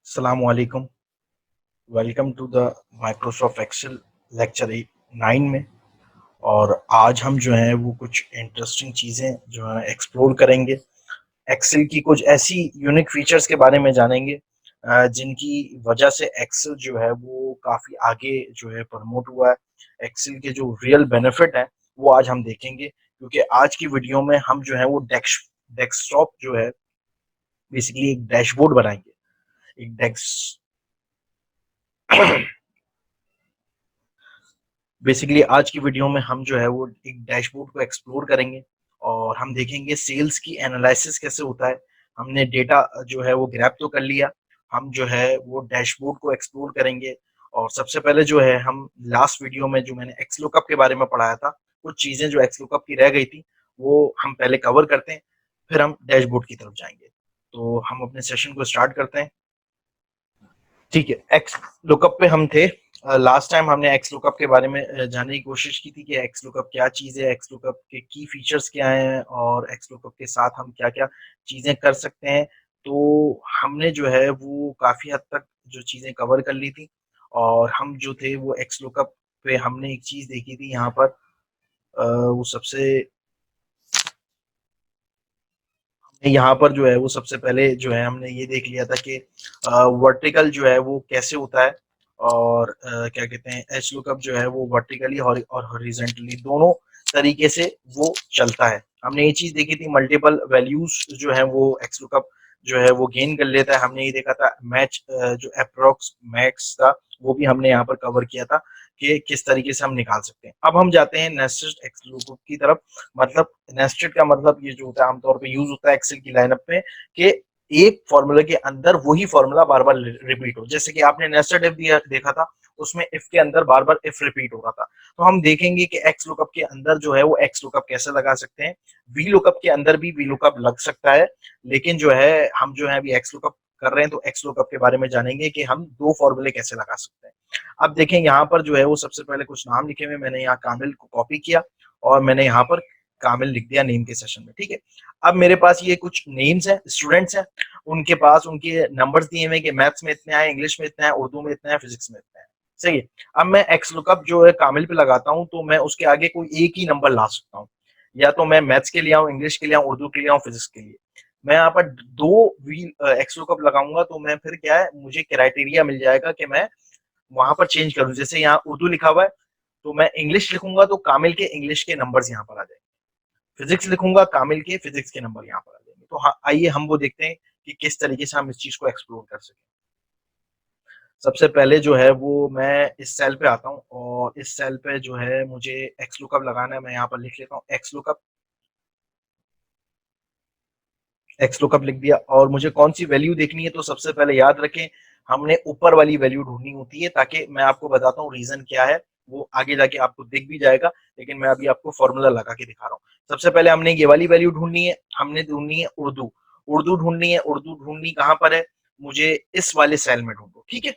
अस्सलामुअलैकुम। Welcome to the Microsoft Excel lecture 9 में। और आज हम जो है वो कुछ इंटरेस्टिंग चीज़ें जो है एक्सप्लोर करेंगे। एक्सेल की कुछ ऐसी यूनिक फीचर्स के बारे में जानेंगे जिनकी वजह से एक्सेल जो है वो काफ़ी आगे जो है प्रमोट हुआ है। एक्सेल के जो रियल बेनिफिट है वो आज हम देखेंगे, क्योंकि आज की वीडियो में हम जो है वो डेस्कटॉप जो है बेसिकली एक डैशबोर्ड बनाएंगे। एक डेस्क बेसिकली आज की वीडियो में हम जो है वो एक डैशबोर्ड को एक्सप्लोर करेंगे और हम देखेंगे सेल्स की एनालिसिस कैसे होता है। हमने डेटा जो है वो ग्रैब तो कर लिया, हम जो है वो डैशबोर्ड को एक्सप्लोर करेंगे। और सबसे पहले जो है हम लास्ट वीडियो में जो मैंने एक्सलुकअप के बारे में पढ़ाया था, कुछ चीजें जो एक्सलुकअप की रह गई थी वो हम पहले कवर करते हैं, फिर हम डैशबोर्ड की तरफ जाएंगे। तो हम अपने सेशन को स्टार्ट करते हैं। ठीक है, एक्स लुकअप पे हम थे। लास्ट टाइम हमने एक्स लुकअप के बारे में जानने की कोशिश की थी कि एक्स लुकअप क्या चीज़ है, एक्स लुकअप के की फीचर्स क्या हैं और एक्स लुकअप के साथ हम क्या क्या चीज़ें कर सकते हैं। तो हमने जो है वो काफ़ी हद तक जो चीज़ें कवर कर ली थी। और हम जो थे वो एक्स लुकअप पे हमने एक चीज़ देखी थी यहाँ पर। वो सबसे यहाँ पर जो है वो सबसे पहले जो है हमने ये देख लिया था कि वर्टिकल जो है वो कैसे होता है। और क्या कहते हैं, एच लुकअप जो है वो वर्टिकली और हॉरिजॉन्टली दोनों तरीके से वो चलता है। हमने ये चीज देखी थी, मल्टीपल वैल्यूज जो है वो एक्स लुकअप जो है वो गेन कर लेता है। हमने ये देखा था मैच जो अप्रोक्स मैक्स था वो भी हमने यहाँ पर कवर किया था कि किस तरीके से हम निकाल सकते हैं। अब हम जाते हैं नेस्टेड एक्स लुकअप की तरफ। मतलब नेस्टेड का मतलब ये जो होता है आमतौर पे यूज होता है एक्सेल की लाइनअप में कि एक फॉर्मूला के अंदर वही फॉर्मूला बार बार रिपीट हो। जैसे कि आपने नेस्टेड इफ देखा था, उसमें इफ के अंदर बार बार इफ रिपीट हो रहा था। तो हम देखेंगे कि एक्स लुकअप के अंदर जो है वो एक्स लुकअप कैसे लगा सकते हैं। वी लुकअप के अंदर भी वी लुकअप लग सकता है, लेकिन जो है हम जो है अभी एक्स लुकअप कर रहे हैं तो एक्स लुकअप के बारे में जानेंगे कि हम दो फॉर्मूले कैसे लगा सकते हैं। अब देखें यहाँ पर जो है वो सबसे पहले कुछ नाम लिखे हुए, मैंने यहाँ कामिल को कॉपी किया और मैंने यहाँ पर कामिल लिख दिया नेम के सेशन में। ठीक है, अब मेरे पास ये कुछ नेम्स हैं, स्टूडेंट्स हैं, उनके पास उनके नंबर्स दिए हुए कि मैथ्स में इतने आए, इंग्लिश में इतना है, उर्दू में इतना है, फिजिक्स में इतना है। सही है। अब मैं एक्स लुकअप जो है कामिल पे लगाता हूँ तो मैं उसके आगे कोई एक ही नंबर ला सकता हूँ। या तो मैं मैथ्स के लिए आऊँ, इंग्लिश के लिए आऊँ, उर्दू के लिए आऊँ, फिजिक्स के लिए। मैं यहाँ पर दो व्हील एक्स लुकअप लगाऊंगा तो मैं फिर क्या है, मुझे क्राइटेरिया मिल जाएगा कि मैं वहां पर चेंज करूं। जैसे यहाँ उर्दू लिखा हुआ है तो मैं इंग्लिश लिखूंगा तो कामिल के इंग्लिश के नंबर्स यहाँ पर आ जाएंगे। फिजिक्स लिखूंगा, कामिल के फिजिक्स के नंबर यहाँ पर आ जाएंगे। तो हाँ, आइए हम वो देखते हैं कि किस तरीके से हम इस चीज को एक्सप्लोर कर सकें। सबसे पहले जो है वो मैं इस सेल पे आता हूँ और इस सेल पे जो है मुझे एक्स लुकअप लगाना है। मैं यहाँ पर लिख लेता हूँ एक्स लुकअप। एक्स लुकअप लिख दिया और मुझे कौन सी वैल्यू देखनी है, तो सबसे पहले याद रखें हमने ऊपर वाली वैल्यू ढूंढनी होती है, ताकि मैं आपको बताता हूँ रीजन क्या है। वो आगे जाके आपको दिख भी जाएगा, लेकिन मैं अभी आपको फॉर्मूला लगा के दिखा रहा हूँ। सबसे पहले हमने ये वाली वैल्यू ढूंढनी है, हमने ढूंढनी है उर्दू। उर्दू ढूंढनी है, उर्दू ढूंढनी कहाँ पर है, मुझे इस वाले सेल में ढूंढो। ठीक है,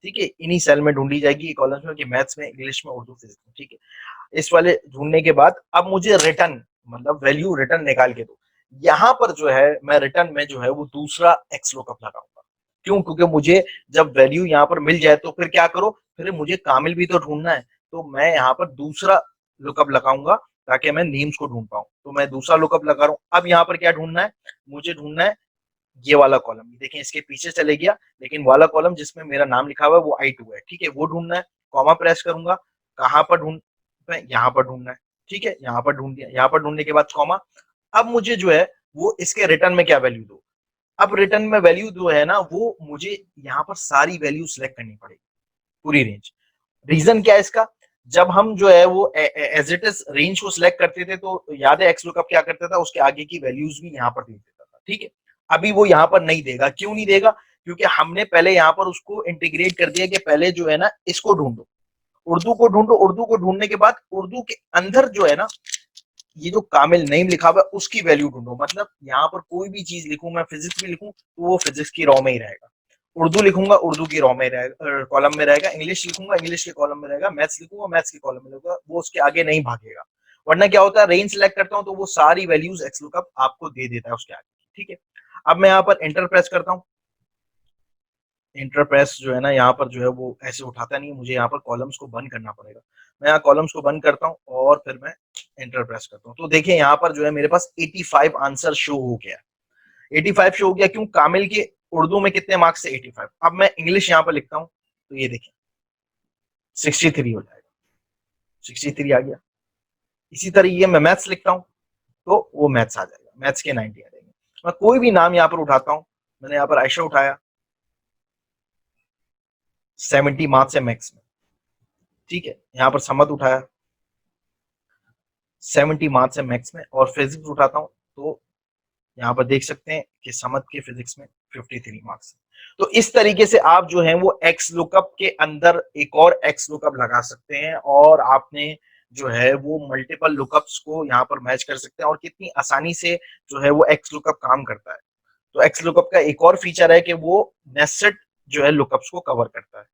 ठीक है, इन्हीं सेल में ढूंढी जाएगी कॉलम्स में कि मैथ्स में, इंग्लिश में, उर्दू, फिजिक्स में। ठीक है, इस वाले ढूंढने के बाद अब मुझे रिटर्न मतलब वैल्यू रिटर्न निकाल के दो। यहां पर जो है मैं रिटर्न में जो है वो दूसरा एक्स लुकअप लगाऊंगा। क्यों? क्योंकि मुझे जब वैल्यू यहाँ पर मिल जाए तो फिर क्या करो, फिर मुझे कामिल भी तो ढूंढना है। तो मैं यहाँ पर दूसरा लुकअप लगाऊंगा ताकि मैं नेम्स को ढूंढ पाऊं। तो मैं दूसरा लुकअप लगा रहा हूं। अब यहाँ पर क्या ढूंढना है, मुझे ढूंढना है ये वाला कॉलम। देखें इसके पीछे चले गया, लेकिन वाला कॉलम जिसमें मेरा नाम लिखा हुआ है वो I2 है। ठीक है, वो ढूंढना है। कॉमा प्रेस करूंगा, कहां पर ढूंढ, यहाँ पर ढूंढना है। ठीक है, यहाँ पर ढूंढ दिया। यहाँ पर ढूंढने के बाद कॉमा। अब मुझे जो है वो इसके रिटर्न में क्या वैल्यू दो। अब रिटर्न में वैल्यू जो है ना वो मुझे यहाँ पर सारी वैल्यू सिलेक्ट करनी पड़ेगी, पूरी रेंज। रीजन क्या है इसका, जब हम जो है वो एज इट इज रेंज को सिलेक्ट करते थे तो याद है एक्स लुकअप क्या करता था, उसके आगे की वैल्यूज भी यहाँ पर दे देता था। ठीक है, अभी वो यहाँ पर नहीं देगा। क्यों नहीं देगा? क्योंकि हमने पहले यहाँ पर उसको इंटीग्रेट कर दिया कि पहले जो है ना इसको ढूंढो, उर्दू को ढूंढो। उर्दू को ढूंढने के बाद उर्दू के अंदर जो है ना ये जो कामिल नेम लिखा हुआ है उसकी वैल्यू ढूंढो। मतलब यहाँ पर कोई भी चीज लिखूं, मैं फिजिक्स भी लिखूं तो वो फिजिक्स की रॉ में ही रहेगा। उर्दू लिखूंगा, उर्दू की रॉ में रहेगा, कॉलम में रहेगा। इंग्लिश लिखूंगा, इंग्लिश के कॉलम में रहेगा। मैथ्स लिखूंगा, मैथ्स के कॉलम में रहेगा। वो उसके आगे नहीं भागेगा। वरना क्या होता है, रेंज सेलेक्ट करता हूँ तो वो सारी वैल्यूज एक्स लुकअप आपको दे देता है उसके आगे। ठीक है, अब मैं यहाँ पर एंटर प्रेस करता हूँ। इंटरप्रेस जो है ना यहाँ पर जो है वो ऐसे उठाता नहीं है, मुझे यहाँ पर कॉलम्स को बंद करना पड़ेगा। मैं यहाँ कॉलम्स को बंद करता हूँ और फिर मैं एंटर प्रेस करता हूँ। तो देखिए यहाँ पर जो है मेरे पास 85 आंसर शो हो गया। 85 शो हो गया क्यों? कामिल के उर्दू में कितने मार्क्स थे? 85। अब मैं इंग्लिश यहाँ पर लिखता हूँ तो ये देखिए 63 हो जाएगा, 63 आ गया। इसी तरह ये मैं मैथ्स लिखता हूँ तो वो मैथ्स आ जाएगा, मैथ्स के 90 आ जाएंगे। मैं कोई भी नाम यहाँ पर उठाता हूँ, मैंने यहाँ पर आयशा उठाया, 70 मार्क्स है मैथ्स में। ठीक है, यहाँ पर समद उठाया, 70 मार्क्स है मैथ्स में। और फिजिक्स उठाता हूँ तो यहाँ पर देख सकते हैं कि समद के फिजिक्स में 53 मार्क्स। तो इस तरीके से आप जो है वो एक्स लुकअप के अंदर एक और एक्स लुकअप लगा सकते हैं और आपने जो है वो मल्टीपल लुकअप्स को यहाँ पर मैच कर सकते हैं और कितनी आसानी से जो है वो एक्स लुकअप काम करता है। तो एक्स लुकअप का एक और फीचर है कि वो नेस्टेड जो है लुकअप्स को कवर करता है।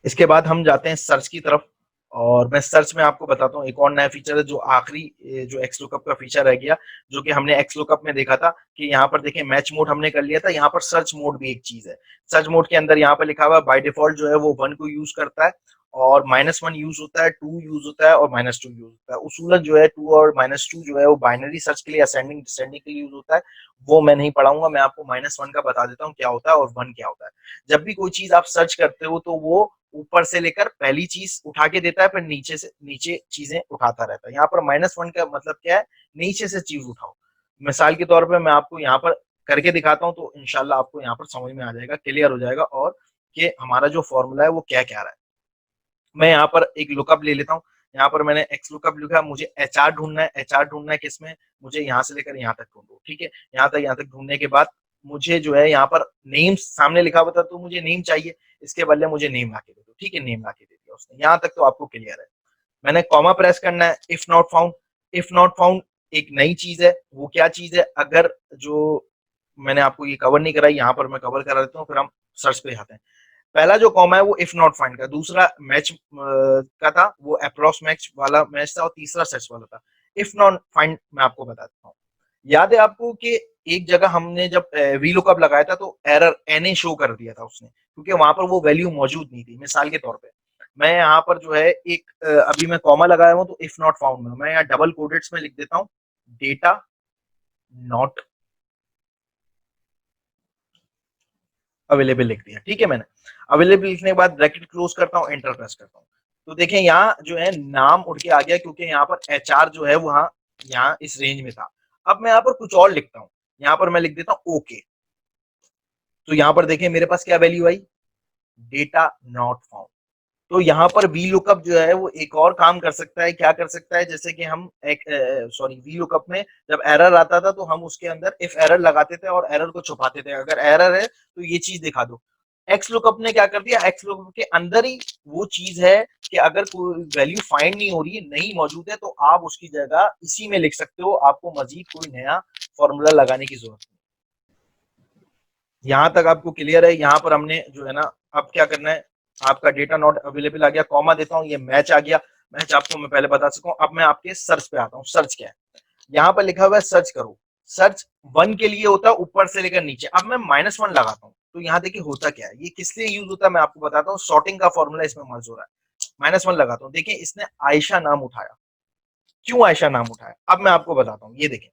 इसके बाद हम जाते हैं सर्च की तरफ और मैं सर्च में आपको बताता हूँ एक और नया फीचर है जो आखिरी जो एक्स लुकअप का फीचर रह गया, जो कि हमने एक्स लुकअप में देखा था कि यहाँ पर देखिए मैच मोड हमने कर लिया था, यहाँ पर सर्च मोड भी एक चीज है। सर्च मोड के अंदर यहाँ पर लिखा हुआ है बाय डिफॉल्ट जो है वो 1 को यूज करता है और -1 यूज होता है, 2 यूज होता है और -2 यूज होता है। उसूलन जो है 2 और -2 जो है वो बाइनरी सर्च के लिए असेंडिंग डिसेंडिंग के लिए यूज होता है। वो मैं नहीं पढ़ाऊंगा, मैं आपको -1 का बता देता हूँ क्या होता है और 1 क्या होता है। जब भी कोई चीज आप सर्च करते हो तो वो ऊपर से लेकर पहली चीज उठा के देता है, फिर नीचे से नीचे चीजें उठाता रहता है। यहाँ पर -1 का मतलब क्या है? नीचे से चीज उठाओ। मिसाल के तौर पर मैं आपको यहाँ पर करके दिखाता हूँ तो इंशाल्लाह आपको यहाँ पर समझ में आ जाएगा, क्लियर हो जाएगा और कि हमारा जो फॉर्मूला है वो क्या क्या रहा है। मैं यहाँ पर एक लुकअप ले लेता हूँ। यहाँ पर मैंने एक्स लुकअप लिखा, मुझे एचआर ढूंढना है। एचआर ढूंढना है किसमें? मुझे यहाँ से लेकर यहाँ तक ढूंढो। ठीक है, यहाँ तक ढूंढने के बाद मुझे जो है यहाँ पर नेम सामने लिखा हुआ था तो मुझे नेम चाहिए, इसके बदले मुझे नेम लाके दे दो। ठीक है, नेम लाके दे दिया उसने। यहाँ तक तो आपको क्लियर है। मैंने कॉमा प्रेस करना है, if not found. If not found एक नई चीज है। वो क्या चीज है? अगर जो मैंने आपको ये कवर नहीं कराई, यहाँ पर मैं कवर करा देता हूँ, फिर हम सर्च पे आते हैं। पहला जो कॉमा है वो इफ नॉट फाइंड का, दूसरा मैच का था वो अप्रॉक्स मैच वाला मैच था और तीसरा सर्च वाला था। इफ नॉट फाइंड मैं आपको बता देता हूँ। याद है आपको कि एक जगह हमने जब वी लुकअप लगाया था तो एरर एनए शो कर दिया था उसने, क्योंकि वहां पर वो वैल्यू मौजूद नहीं थी। मिसाल के तौर पे मैं यहाँ पर जो है एक अभी मैं कॉमा लगाया हूँ तो इफ नॉट फाउंड में मैं यहाँ डबल कोटेड्स में लिख देता हूँ डेटा नॉट अवेलेबल लिख दिया। ठीक है, मैंने अवेलेबल लिखने के बाद ब्रैकेट क्लोज करता हूँ, एंटर प्रेस करता हूँ। तो देखें यहाँ जो है नाम उठ के आ गया क्योंकि यहाँ पर एचआर जो है वहां यहाँ इस रेंज में था। अब मैं यहाँ पर कुछ और लिखता हूँ, यहाँ पर मैं लिख देता हूँ ओके। तो यहाँ पर देखें मेरे पास क्या value I? Data not found. तो यहाँ पर वी लुकअप जो है वो एक और काम कर सकता है। क्या कर सकता है? जैसे कि हम एक सॉरी वी लुकअप में जब एरर आता था तो हम उसके अंदर इफ एरर लगाते थे और एरर को छुपाते थे। अगर एरर है तो ये चीज दिखा दो। एक्स लुकअप ने क्या कर दिया? एक्स लुकअप के अंदर ही वो चीज है कि अगर कोई वैल्यू फाइंड नहीं हो रही है, नहीं मौजूद है, तो आप उसकी जगह इसी में लिख सकते हो। आपको मजीद कोई नया फॉर्मूला लगाने की जरूरत नहीं। यहां तक आपको क्लियर है? यहाँ पर हमने जो है ना अब क्या करना है, आपका डेटा नॉट अवेलेबल आ गया, कॉमा देता हूँ, ये मैच आ गया। मैच आपको मैं पहले बता सकूं। अब मैं आपके सर्च पे आता हूँ। सर्च क्या है? यहाँ पर लिखा हुआ है सर्च करो। सर्च 1 के लिए होता है ऊपर से लेकर नीचे। अब मैं -1 लगाता हूँ तो यहाँ देखिए होता क्या है, ये किस लिए यूज होता है मैं आपको बताता हूँ। सॉर्टिंग का फॉर्मूला इसमें मर्ज हो रहा है। -1 लगाता हूँ, देखिए इसने आयशा नाम उठाया। क्यों आयशा नाम उठाया? अब मैं आपको बताता हूँ। ये देखें,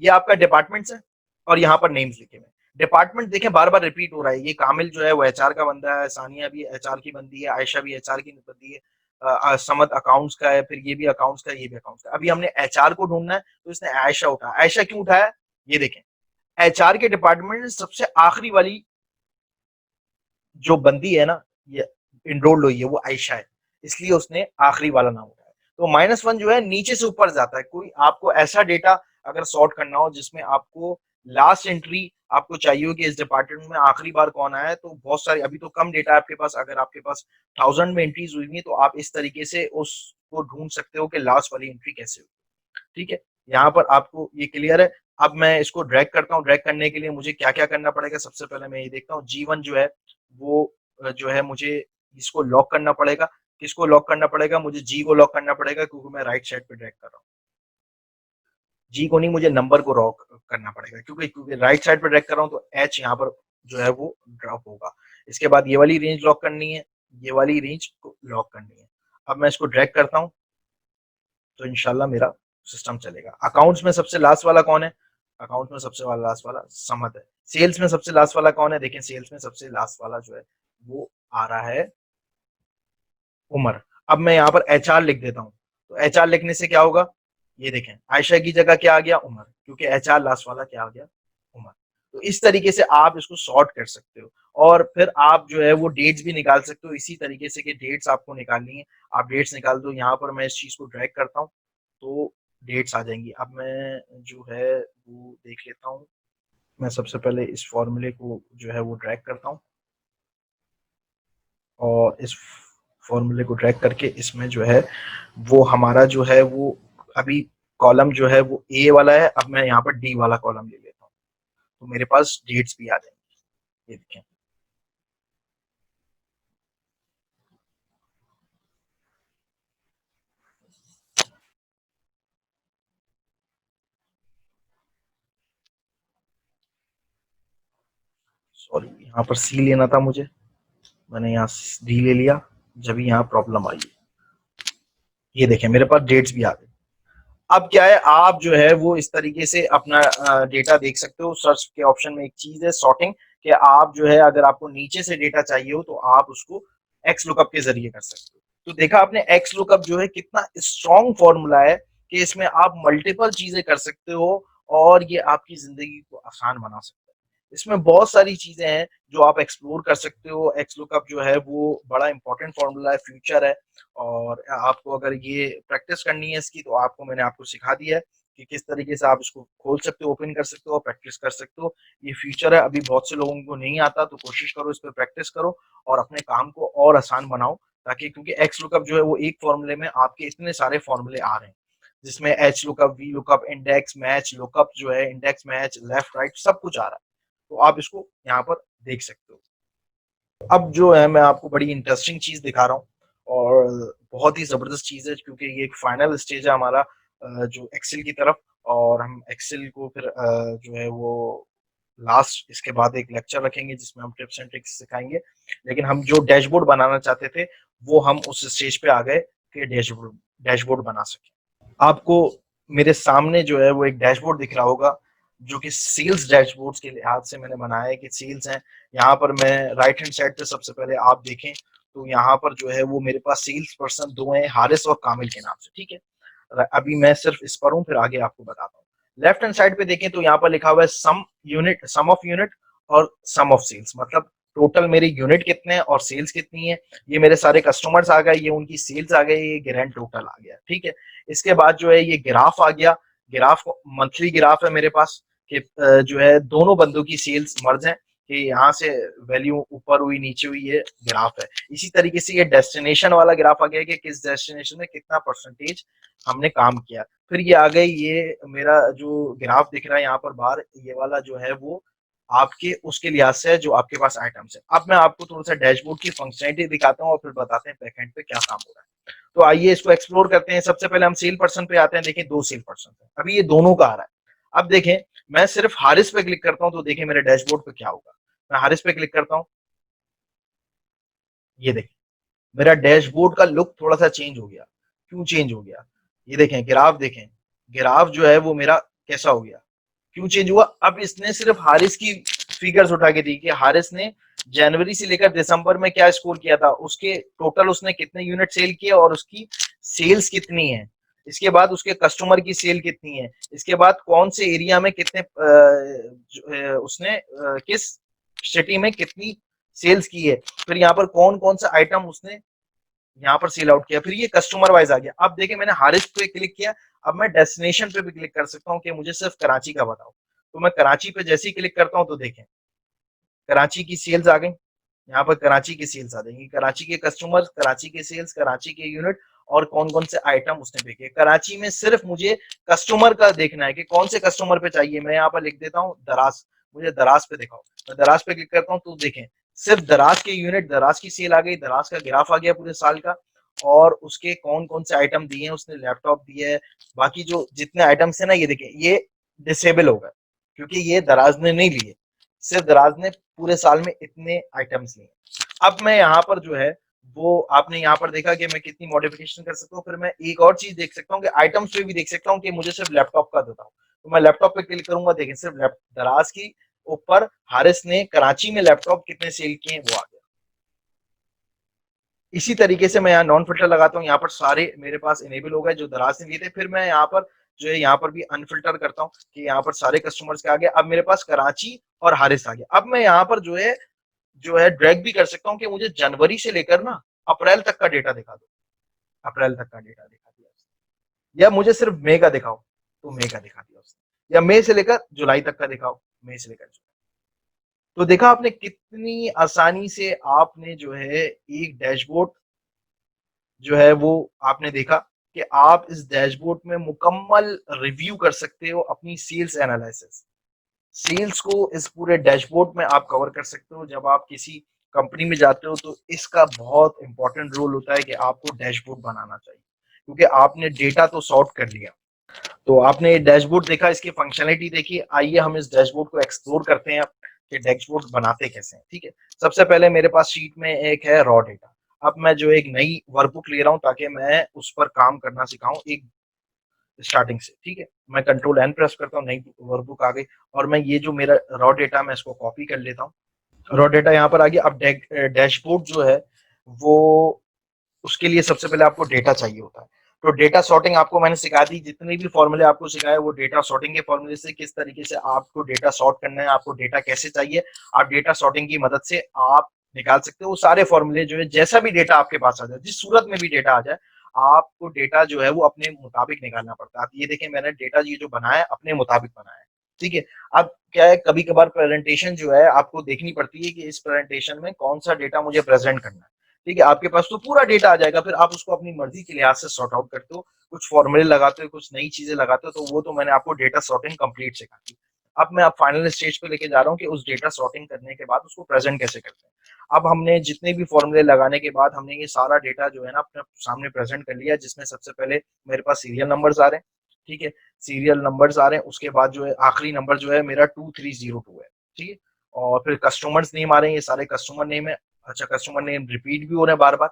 ये आपका डिपार्टमेंट्स है और यहाँ पर नेम्स लिखे हुए। डिपार्टमेंट देखें बार बार रिपीट हो रहा है। ये कामिल जो है वो एचआर का बंदा है, सानिया भी एचआर की बंदी है, आयशा भी एचआर की बंदी है, समद अकाउंट्स का है, फिर ये भी अकाउंट्स का, ये भी अकाउंट्स का। अभी हमने एचआर को ढूंढना है तो इसने आयशा उठाया। आयशा क्यों उठाया? ये देखें, एचआर के डिपार्टमेंट में सबसे आखिरी वाली जो बंदी है ना, ये इनरोल्ड हुई है, वो आयशा है, इसलिए उसने आखिरी वाला नाम उठाया। तो -1 जो है नीचे से ऊपर जाता है। कोई आपको ऐसा डेटा अगर सॉर्ट करना हो जिसमें आपको लास्ट एंट्री आपको चाहिए हो कि इस डिपार्टमेंट में आखिरी बार कौन आया है, तो बहुत सारे अभी तो कम डेटा है आपके पास। अगर आपके पास 1000 में एंट्रीज हुई है तो आप इस तरीके से उसको ढूंढ सकते हो कि लास्ट वाली एंट्री कैसे हुई। ठीक है, यहाँ पर आपको ये क्लियर है। अब मैं इसको ड्रैग करता हूँ। ड्रैग करने के लिए मुझे क्या क्या करना पड़ेगा? सबसे पहले मैं ये देखता हूँ G1 जो है वो जो है मुझे इसको लॉक करना पड़ेगा। किसको लॉक करना पड़ेगा? मुझे जी को लॉक करना पड़ेगा क्योंकि मैं राइट साइड पे ड्रैग कर रहा हूँ। जी को नहीं, मुझे नंबर को लॉक करना पड़ेगा क्योंकि राइट साइड पे ड्रैग कर रहा हूँ तो एच यहाँ पर जो है वो ड्रॉप होगा। इसके बाद ये वाली रेंज लॉक करनी है, ये वाली रेंज को लॉक करनी है। अब मैं इसको ड्रैग करता हूँ तो इंशाल्लाह मेरा सिस्टम चलेगा। अकाउंट्स में सबसे लास्ट वाला कौन है? अकाउंट में सबसे वाला लास्ट वाला समद है। सेल्स में सबसे लास्ट वाला कौन है? देखें सेल्स में सबसे लास्ट वाला जो है वो आ रहा है उमर। अब मैं यहाँ पर एचआर लिख देता हूँ, तो एचआर लिखने से क्या होगा? ये देखें आयशा की जगह क्या आ गया? उमर, क्योंकि एचआर लास्ट वाला क्या आ गया? उमर। तो इस तरीके से आप इसको सॉर्ट कर सकते हो और फिर आप जो है वो डेट्स भी निकाल सकते हो इसी तरीके से कि डेट्स आपको निकालनी है, आप डेट्स निकाल दो। यहाँ पर मैं इस चीज को ड्रैग करता हूँ तो डेट्स आ जाएंगी। अब मैं जो है वो देख लेता हूँ। मैं सबसे पहले इस फॉर्मूले को जो है वो ड्रैग करता हूँ और इस फॉर्मूले को ड्रैग करके इसमें जो है वो हमारा जो है वो अभी कॉलम जो है वो ए वाला है। अब मैं यहाँ पर डी वाला कॉलम ले लेता हूँ तो मेरे पास डेट्स भी आ जाएंगे। ये देखें, सॉरी यहाँ पर सी लेना था मुझे, मैंने यहाँ डी ले लिया, जब यहाँ प्रॉब्लम आई। ये देखें मेरे पास डेट्स भी आ गए। अब क्या है, आप जो है वो इस तरीके से अपना डेटा देख सकते हो। सर्च के ऑप्शन में एक चीज है सॉर्टिंग, कि आप जो है अगर आपको नीचे से डेटा चाहिए हो तो आप उसको एक्स लुकअप के जरिए कर सकते हो। तो देखा आपने एक्स लुकअप जो है कितना स्ट्रॉन्ग फॉर्मूला है कि इसमें आप मल्टीपल चीजें कर सकते हो और ये आपकी जिंदगी को आसान बना सकते हो। इसमें बहुत सारी चीजें हैं जो आप एक्सप्लोर कर सकते हो। एक्स लुकअप जो है वो बड़ा इंपॉर्टेंट फॉर्मूला है, फ्यूचर है। और आपको अगर ये प्रैक्टिस करनी है इसकी तो आपको मैंने आपको सिखा दिया है कि किस तरीके से आप इसको खोल सकते हो, ओपन कर सकते हो, प्रैक्टिस कर सकते हो। ये फ्यूचर है, अभी बहुत से लोगों को नहीं आता, तो कोशिश करो इस पर प्रैक्टिस करो और अपने काम को और आसान बनाओ। ताकि क्योंकि एक्स लुकअप जो है वो एक फॉर्मूले में आपके इतने सारे फॉर्मूले आ रहे हैं, जिसमें H lookup, V lookup, index match, lookup जो है इंडेक्स मैच, लेफ्ट राइट सब कुछ आ रहा है। तो आप इसको यहाँ पर देख सकते हो। अब जो है मैं आपको बड़ी इंटरेस्टिंग चीज दिखा रहा हूँ और बहुत ही जबरदस्त चीज है, क्योंकि ये एक फाइनल स्टेज है हमारा जो एक्सेल की तरफ। और हम एक्सेल को फिर जो है वो लास्ट इसके बाद एक लेक्चर रखेंगे जिसमें हम टिप्स एंड ट्रिक्स सिखाएंगे। लेकिन हम जो डैशबोर्ड बनाना चाहते थे वो हम उस स्टेज पे आ गए कि डैशबोर्ड डैशबोर्ड बना सके। आपको मेरे सामने जो है वो एक डैशबोर्ड दिख रहा होगा जो कि सेल्स डैशबोर्ड के लिहाज से मैंने बनाया है कि सेल्स हैं। यहाँ पर मैं राइट हैंड साइड पे सबसे पहले आप देखें तो यहाँ पर जो है वो मेरे पास सेल्स पर्सन दो हैं, हारिस और कामिल के नाम से, ठीक है। अभी मैं सिर्फ इस पर हूँ, फिर आगे आपको बताता हूँ। लेफ्ट हैंड साइड पे देखें तो यहाँ पर लिखा हुआ है सम यूनिट, सम ऑफ यूनिट और सम ऑफ सेल्स, मतलब टोटल मेरे यूनिट कितने हैं और सेल्स कितनी है। ये मेरे सारे कस्टमर्स आ गए, ये उनकी सेल्स आ गई, ये ग्रैंड टोटल आ गया, ठीक है। इसके बाद जो है ये ग्राफ आ गया। ग्राफ मंथली ग्राफ है मेरे पास कि जो है दोनों बंदों की सेल्स मर्ज है कि यहाँ से वैल्यू ऊपर हुई नीचे हुई, ये ग्राफ है। इसी तरीके से ये डेस्टिनेशन वाला ग्राफ आ गया कि किस डेस्टिनेशन में कितना परसेंटेज हमने काम किया। फिर ये आ गई, ये मेरा जो ग्राफ दिख रहा है यहाँ पर बाहर, ये वाला जो है वो आपके उसके लिहाज से जो आपके पास आइटम्स है। अब मैं आपको थोड़ा सा डैशबोर्ड की फंक्शनलिटी दिखाता हूँ और फिर बताते हैं बैकएंड पे क्या काम हो रहा है। तो आइए इसको एक्सप्लोर करते हैं। सबसे पहले हम सेल पर्सन पे आते हैं। देखिए दो सेल पर्सन है, अभी ये दोनों का आ रहा है। अब देखें मैं सिर्फ हारिस पे क्लिक करता हूं तो देखें मेरे डैशबोर्ड पे क्या होगा। मैं हारिस पे क्लिक करता हूं, ये देखें मेरा डैशबोर्ड का लुक थोड़ा सा चेंज हो गया। क्यों चेंज हो गया? ये देखें ग्राफ, देखें ग्राफ जो है वो मेरा कैसा हो गया, क्यों चेंज हुआ? अब इसने सिर्फ हारिस की फिगर्स उठा के दी कि हारिस ने जनवरी से लेकर दिसंबर में क्या स्कोर किया था, उसके टोटल उसने कितने यूनिट सेल किए और उसकी सेल्स कितनी है। इसके बाद उसके कस्टमर की सेल कितनी है। इसके बाद कौन से एरिया में कितने उसने किस सिटी में कितनी सेल्स की है। फिर यहाँ पर कौन कौन सा आइटम उसने यहाँ पर सेल आउट किया। फिर ये कस्टमर वाइज आ गया। अब देखिए मैंने हारिस पे क्लिक किया, अब मैं डेस्टिनेशन पे भी क्लिक कर सकता हूँ कि मुझे सिर्फ कराची का बताओ। तो मैं कराची पे जैसे ही क्लिक करता हूँ तो देखें कराची की सेल्स आ गई। यहाँ पर कराची की सेल्स आ जाएंगी, कराची के कस्टमर, कराची के सेल्स, कराची के यूनिट और कौन कौन से आइटम उसने बेचे। कराची में सिर्फ मुझे कस्टमर का देखना है कि कौन से कस्टमर पे चाहिए। मैं यहाँ पर लिख देता हूँ दराज, मुझे दराज पे दिखाओ। मैं दराज पे क्लिक करता हूँ तो देखें सिर्फ दराज के यूनिट, दराज की सेल आ गई, दराज का ग्राफ आ गया पूरे साल का और उसके कौन कौन से आइटम दिए हैं, उसने लैपटॉप दिए है। बाकी जो जितने आइटम्स है ना, ये देखें ये डिसेबल होगा क्योंकि ये दराज ने नहीं लिए। सिर्फ दराज ने पूरे साल में इतने आइटम्स लिए। अब मैं यहाँ पर जो है वो आपने यहाँ पर देखा कि मैं कितनी मॉडिफिकेशन कर सकता हूँ। फिर मैं एक और चीज देख सकता हूँ कि आइटम्स पे भी देख सकता हूँ कि मुझे सिर्फ लैपटॉप का देता हूँ, तो मैं लैपटॉप पे क्लिक करूंगा, देखें सिर्फ दराज की ऊपर हारिस ने कराची में लैपटॉप कितने सेल किए वो आ गया। इसी तरीके से मैं यहाँ नॉन फिल्टर लगाता हूँ, यहाँ पर सारे मेरे पास इनेबल हो गए जो दराज ने लिए थे। फिर मैं यहाँ पर जो है यहाँ पर भी अनफिल्टर करता हूँ कि यहाँ पर सारे कस्टमर्स के आ गए। अब मेरे पास कराची और हारिस आ गया। अब मैं यहाँ पर जो है ड्रैग भी कर सकता हूँ कि मुझे जनवरी से लेकर ना अप्रैल तक का डेटा दिखा दो, अप्रैल तक का डेटा दिखा दिया उसने। या मुझे सिर्फ मई का दिखाओ, तो मई का दिखा दिया उसने। या मई से लेकर जुलाई तक का दिखाओ, मई से लेकर जुलाई। तो देखा आपने कितनी आसानी से आपने जो है एक डैशबोर्ड जो है वो आपने देखा कि आप इस डैशबोर्ड में मुकम्मल रिव्यू कर सकते हो अपनी सेल्स एनालिसिस। सेल्स को इस पूरे डैशबोर्ड में आप कवर कर सकते हो। जब आप किसी कंपनी में जाते हो तो इसका बहुत इंपॉर्टेंट रोल होता है कि आपको डैशबोर्ड बनाना चाहिए, क्योंकि आपने डेटा तो सॉर्ट कर लिया। तो आपने डैशबोर्ड देखा, इसकी फंक्शनलिटी देखी। आइए हम इस डैशबोर्ड को एक्सप्लोर करते हैं कि डैशबोर्ड बनाते कैसे हैं। ठीक है, सबसे पहले मेरे पास शीट में एक है रॉ डेटा। अब मैं जो एक नई वर्कबुक ले रहा हूं ताकि मैं उस पर काम करना सिखाऊं एक स्टार्टिंग से। ठीक है, मैं कंट्रोल एन प्रेस करता हूँ, नई वर्कबुक आ गई। और मैं ये जो मेरा रॉ डेटा मैं इसको कॉपी कर लेता हूँ। रॉ डेटा यहाँ पर आ गया। अब डैशबोर्ड जो है वो उसके लिए सबसे पहले आपको डेटा चाहिए होता है। तो डेटा सॉर्टिंग आपको मैंने सिखा दी, जितने भी फॉर्मूले आपको सिखाए वो डेटा सॉर्टिंग के फॉर्मूले से किस तरीके से आपको डेटा सॉर्ट करना है, आपको डेटा कैसे चाहिए, आप डेटा सॉर्टिंग की मदद से आप निकाल सकते हो। वो सारे फॉर्मूले जो है जैसा भी डेटा आपके पास आ जाए, जिस सूरत में भी डेटा आ जाए, आपको डेटा जो है वो अपने मुताबिक निकालना पड़ता है। आप ये देखें मैंने डेटा ये जो बनाया है अपने मुताबिक बनाया है। ठीक है, अब क्या है कभी कभार प्रेजेंटेशन जो है आपको देखनी पड़ती है कि इस प्रेजेंटेशन में कौन सा डेटा मुझे प्रेजेंट करना है। ठीक है, आपके पास तो पूरा डेटा आ जाएगा, फिर आप उसको अपनी मर्जी के लिहाज से सॉर्ट आउट करते हो, कुछ फॉर्मूले लगाते हो, कुछ नई चीजें लगाते हो। तो वो तो मैंने आपको डेटा सॉर्टिंग कंप्लीट सिखा दी। अब मैं आप फाइनल स्टेज पे लेके जा रहा हूँ कि उस डेटा सॉर्टिंग करने के बाद उसको प्रेजेंट कैसे करते हैं। अब हमने जितने भी फॉर्मूले लगाने के बाद हमने ये सारा डेटा जो है ना अपने सामने प्रेजेंट कर लिया, जिसमें सबसे पहले मेरे पास सीरियल नंबर्स आ रहे हैं। ठीक है, सीरियल नंबर्स आ रहे हैं, उसके बाद जो है आखिरी नंबर जो है मेरा 2302 है। ठीक है, और फिर कस्टमर्स नेम आ रहे हैं, ये सारे कस्टमर नेम है। अच्छा, कस्टमर नेम रिपीट भी हो रहे हैं बार बार।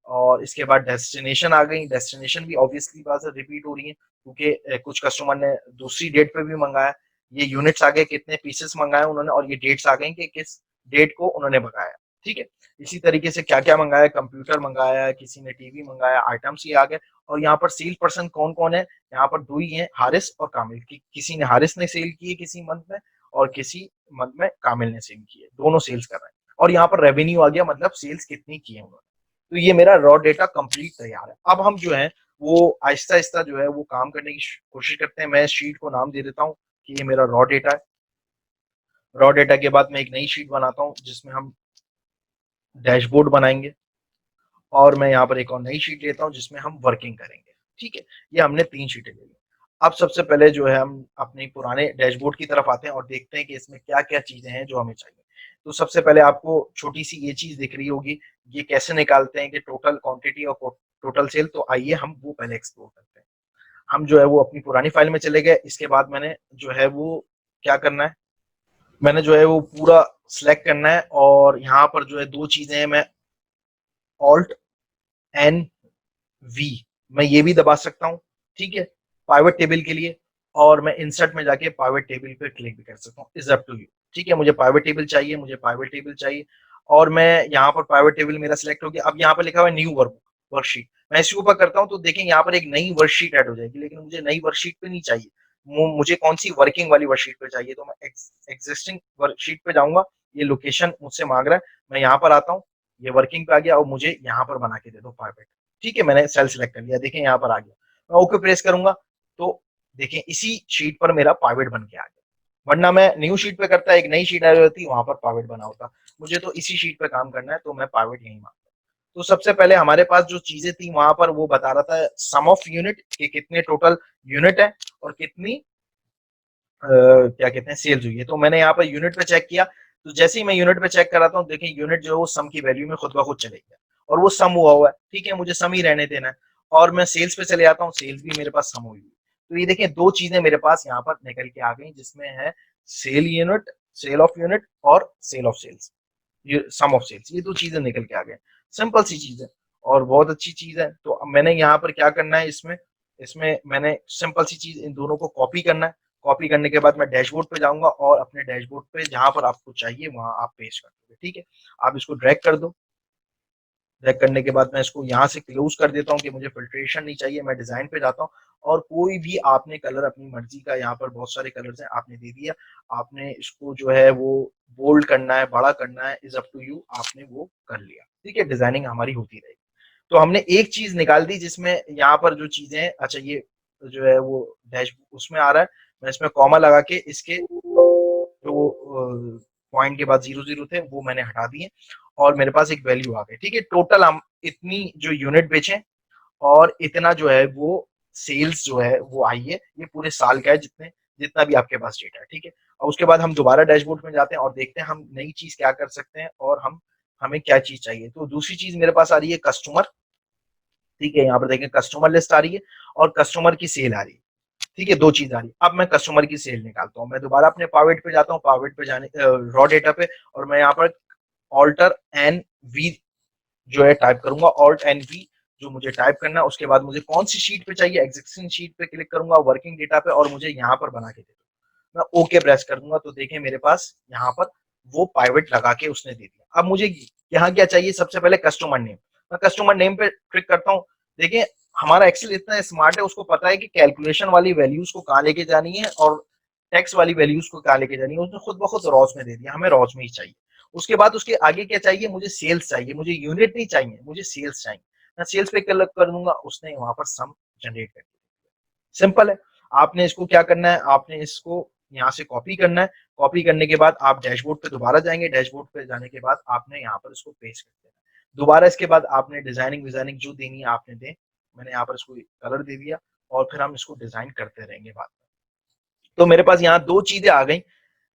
और इसके बाद डेस्टिनेशन आ गई, डेस्टिनेशन भी ऑब्वियसली बात है रिपीट हो रही है, क्योंकि कुछ कस्टमर ने दूसरी डेट पे भी मंगाया। ये यूनिट्स आ गए कितने पीसेस मंगाए उन्होंने, और ये डेट्स आ गई कि किस डेट को उन्होंने मंगाया। ठीक है, इसी तरीके से क्या क्या मंगाया, कंप्यूटर मंगाया, किसी ने टीवी मंगाया, आइटम्स ये आ गए। और यहाँ पर सेल पर्सन कौन कौन है, यहाँ पर दो ही है, हारिस और कामिल। किसी ने हारिस ने सेल किए किसी मंथ में, और किसी मंथ में कामिल ने सेल किए, दोनों सेल्स कर रहे हैं। और यहाँ पर रेवेन्यू आ गया, मतलब सेल्स कितनी की है उन्होंने। तो ये मेरा रॉ डेटा कंप्लीट तैयार है। अब हम जो है वो आहिस्ता आहिस्ता जो है वो काम करने की कोशिश करते हैं। मैं शीट को नाम दे देता हूँ कि ये मेरा रॉ डेटा है। रॉ डेटा के बाद मैं एक नई शीट बनाता हूँ जिसमें हम डैशबोर्ड बनाएंगे। और मैं यहाँ पर एक और नई शीट लेता हूँ जिसमें हम वर्किंग करेंगे। ठीक है, ये हमने 3 शीटें ले ली। अब सबसे पहले जो है हम अपने पुराने डैशबोर्ड की तरफ आते हैं और देखते हैं कि इसमें क्या क्या चीजें हैं जो हमें चाहिए। तो सबसे पहले आपको छोटी सी ये चीज दिख रही होगी, ये कैसे निकालते हैं कि टोटल क्वांटिटी और टोटल सेल। तो आइए हम वो पहले एक्सप्लोर करते हैं। हम जो है वो अपनी पुरानी फाइल में चले गए। इसके बाद मैंने जो है वो क्या करना है, मैंने जो है वो पूरा सिलेक्ट करना है। और यहाँ पर जो है दो चीजें हैं, मैं ऑल्ट एन वी मैं ये भी दबा सकता हूँ। ठीक है, पाइवट टेबल के लिए। और मैं इंसर्ट में जाके पाइवट टेबल पे क्लिक भी कर सकता हूँ, इज अप टू यू। ठीक है, मुझे पाइवट टेबल चाहिए, मुझे पाइवट टेबल चाहिए। और मैं यहाँ पर पाइवट टेबल मेरा सिलेक्ट हो गया। अब यहाँ पर लिखा हुआ है न्यू वर्कशीट, मैं इसके ऊपर करता हूँ तो देखें यहाँ पर एक नई वर्कशीट ऐड हो जाएगी। लेकिन मुझे नई वर्कशीट पे नहीं चाहिए, मुझे कौन सी वर्किंग वाली वर्कशीट पे चाहिए। तो मैं एग्जिस्टिंग वर्कशीट पे जाऊंगा। ये लोकेशन मुझसे मांग रहा है, मैं यहाँ पर आता हूँ, ये वर्किंग पे आ गया और मुझे यहाँ पर बना के दे दो पाइवट। ठीक है, मैंने सेल सिलेक्ट कर लिया, देखें यहाँ पर आ गया। मैं ओके प्रेस करूंगा तो देखें इसी शीट पर मेरा पाइवट बन के आ गया। वरना मैं न्यू शीट पे करता, एक नई शीट आ जाती, वहां पर पाइवट बना होता। मुझे तो इसी शीट पे काम करना है, तो मैं पाइवट यही मांगता। तो सबसे पहले हमारे पास जो चीजें थी वहां पर वो बता रहा था सम ऑफ यूनिट कि कितने टोटल यूनिट है और कितनी क्या कहते हैं सेल्स हुई है। तो मैंने यहाँ पर यूनिट पे चेक किया। तो जैसे ही मैं यूनिट पे चेक कर रहा था देखें यूनिट जो है वो सम की वैल्यू में खुद ब खुद चले गया, और वो सम हुआ हुआ है। ठीक है, मुझे सम ही रहने देना है। और मैं सेल्स पे चले जाता हूँ, सेल्स भी मेरे पास सम हुई। तो ये देखें दो चीजें मेरे पास यहाँ पर निकल के आ गई, जिसमें है cell unit, cell of unit और सेल ऑफ सेल्स, ये सम ऑफ सेल्स, ये दो चीजें निकल के आ गए। सिंपल सी चीज है और बहुत अच्छी चीज है। तो अब मैंने यहाँ पर क्या करना है, इसमें इसमें मैंने सिंपल सी चीज इन दोनों को कॉपी करना है। कॉपी करने के बाद मैं डैशबोर्ड पे जाऊंगा और अपने डैशबोर्ड पे जहां पर आपको चाहिए वहां आप पेस्ट कर दोगे, ठीक है। आप इसको ड्रैग कर दो। ड्रैग करने के बाद मैं इसको यहाँ से क्लोज कर देता हूँ कि मुझे फिल्ट्रेशन नहीं चाहिए। मैं डिजाइन पे जाता हूँ और कोई भी आपने कलर अपनी मर्जी का, यहाँ पर बहुत सारे कलर्स हैं, आपने दे दिया। आपने इसको जो है वो बोल्ड करना है, बड़ा करना है, इज अप टू यू, आपने वो कर लिया, ठीक है। डिजाइनिंग हमारी होती रहेगी। तो हमने एक चीज निकाल दी जिसमें यहाँ पर जो चीजें हैं, अच्छा ये जो है वो डैश उसमें आ रहा है। मैं इसमें कॉमा लगा के इसके जो पॉइंट के बाद 0 0 थे वो मैंने हटा दिए और मेरे पास एक वैल्यू आ गई, ठीक है। टोटल हम इतनी जो यूनिट बेचे और इतना जो है वो सेल्स जो है वो आई है, ये पूरे साल का है, जितने जितना भी आपके पास डेटा है, ठीक है। और उसके बाद हम दोबारा डैशबोर्ड में जाते हैं और देखते हैं हम नई चीज क्या कर सकते हैं और हमें क्या चीज चाहिए। तो दूसरी चीज मेरे पास आ रही है कस्टमर, ठीक है। यहाँ पर देखें कस्टमर लिस्ट आ रही है और कस्टमर की सेल आ रही है, ठीक है। दो चीज आ रही है। अब मैं कस्टमर की सेल निकालता हूँ। मैं दोबारा अपने पावेट पे जाता हूँ, पावेट पे जाने रॉ डेटा पे, और मैं यहाँ पर ऑल्टर एन वी जो है टाइप करूंगा, ऑल्ट एन वी जो मुझे टाइप करना है। उसके बाद मुझे कौन सी शीट पे चाहिए, एग्जिस्टिंग शीट पे क्लिक करूंगा, वर्किंग डेटा पे, और मुझे यहाँ पर बना के दे दो। मैं ओके प्रेस कर दूंगा तो देखें मेरे पास यहाँ पर वो पाइवेट लगा के उसने दे दिया। अब मुझे यहाँ क्या चाहिए, सबसे पहले कस्टमर नेम। मैं कस्टमर नेम पे क्लिक करता हूँ। देखिए हमारा एक्सेल इतना स्मार्ट है, उसको पता है कि कैलकुलेशन वाली वैल्यूज को कहाँ लेके जानी है और टैक्स वाली वैल्यूज को कहाँ लेके जानी है। उसने खुद ब खुद रॉस में दे दिया, हमें रॉस में ही चाहिए। उसके बाद उसके आगे क्या चाहिए, मुझे सेल्स चाहिए, मुझे यूनिट नहीं चाहिए, मुझे सेल्स चाहिए। मैं सेल्स पे क्लिक कर दूंगा, उसने वहां पर सम जनरेट कर दिया। सिंपल है। आपने इसको क्या करना है, आपने इसको यहाँ से कॉपी करना है। कॉपी करने के बाद आप डैशबोर्ड पे दोबारा जाएंगे। डैशबोर्ड पे जाने के बाद आपने यहाँ पर इसको पेस्ट कर देना है दोबारा। इसके बाद आपने डिजाइनिंग विजाइनिंग जो देनी है आपने दे। मैंने यहाँ पर इसको कलर दे दिया और फिर हम इसको डिजाइन करते रहेंगे बाद में। तो मेरे पास यहाँ दो चीजें आ गई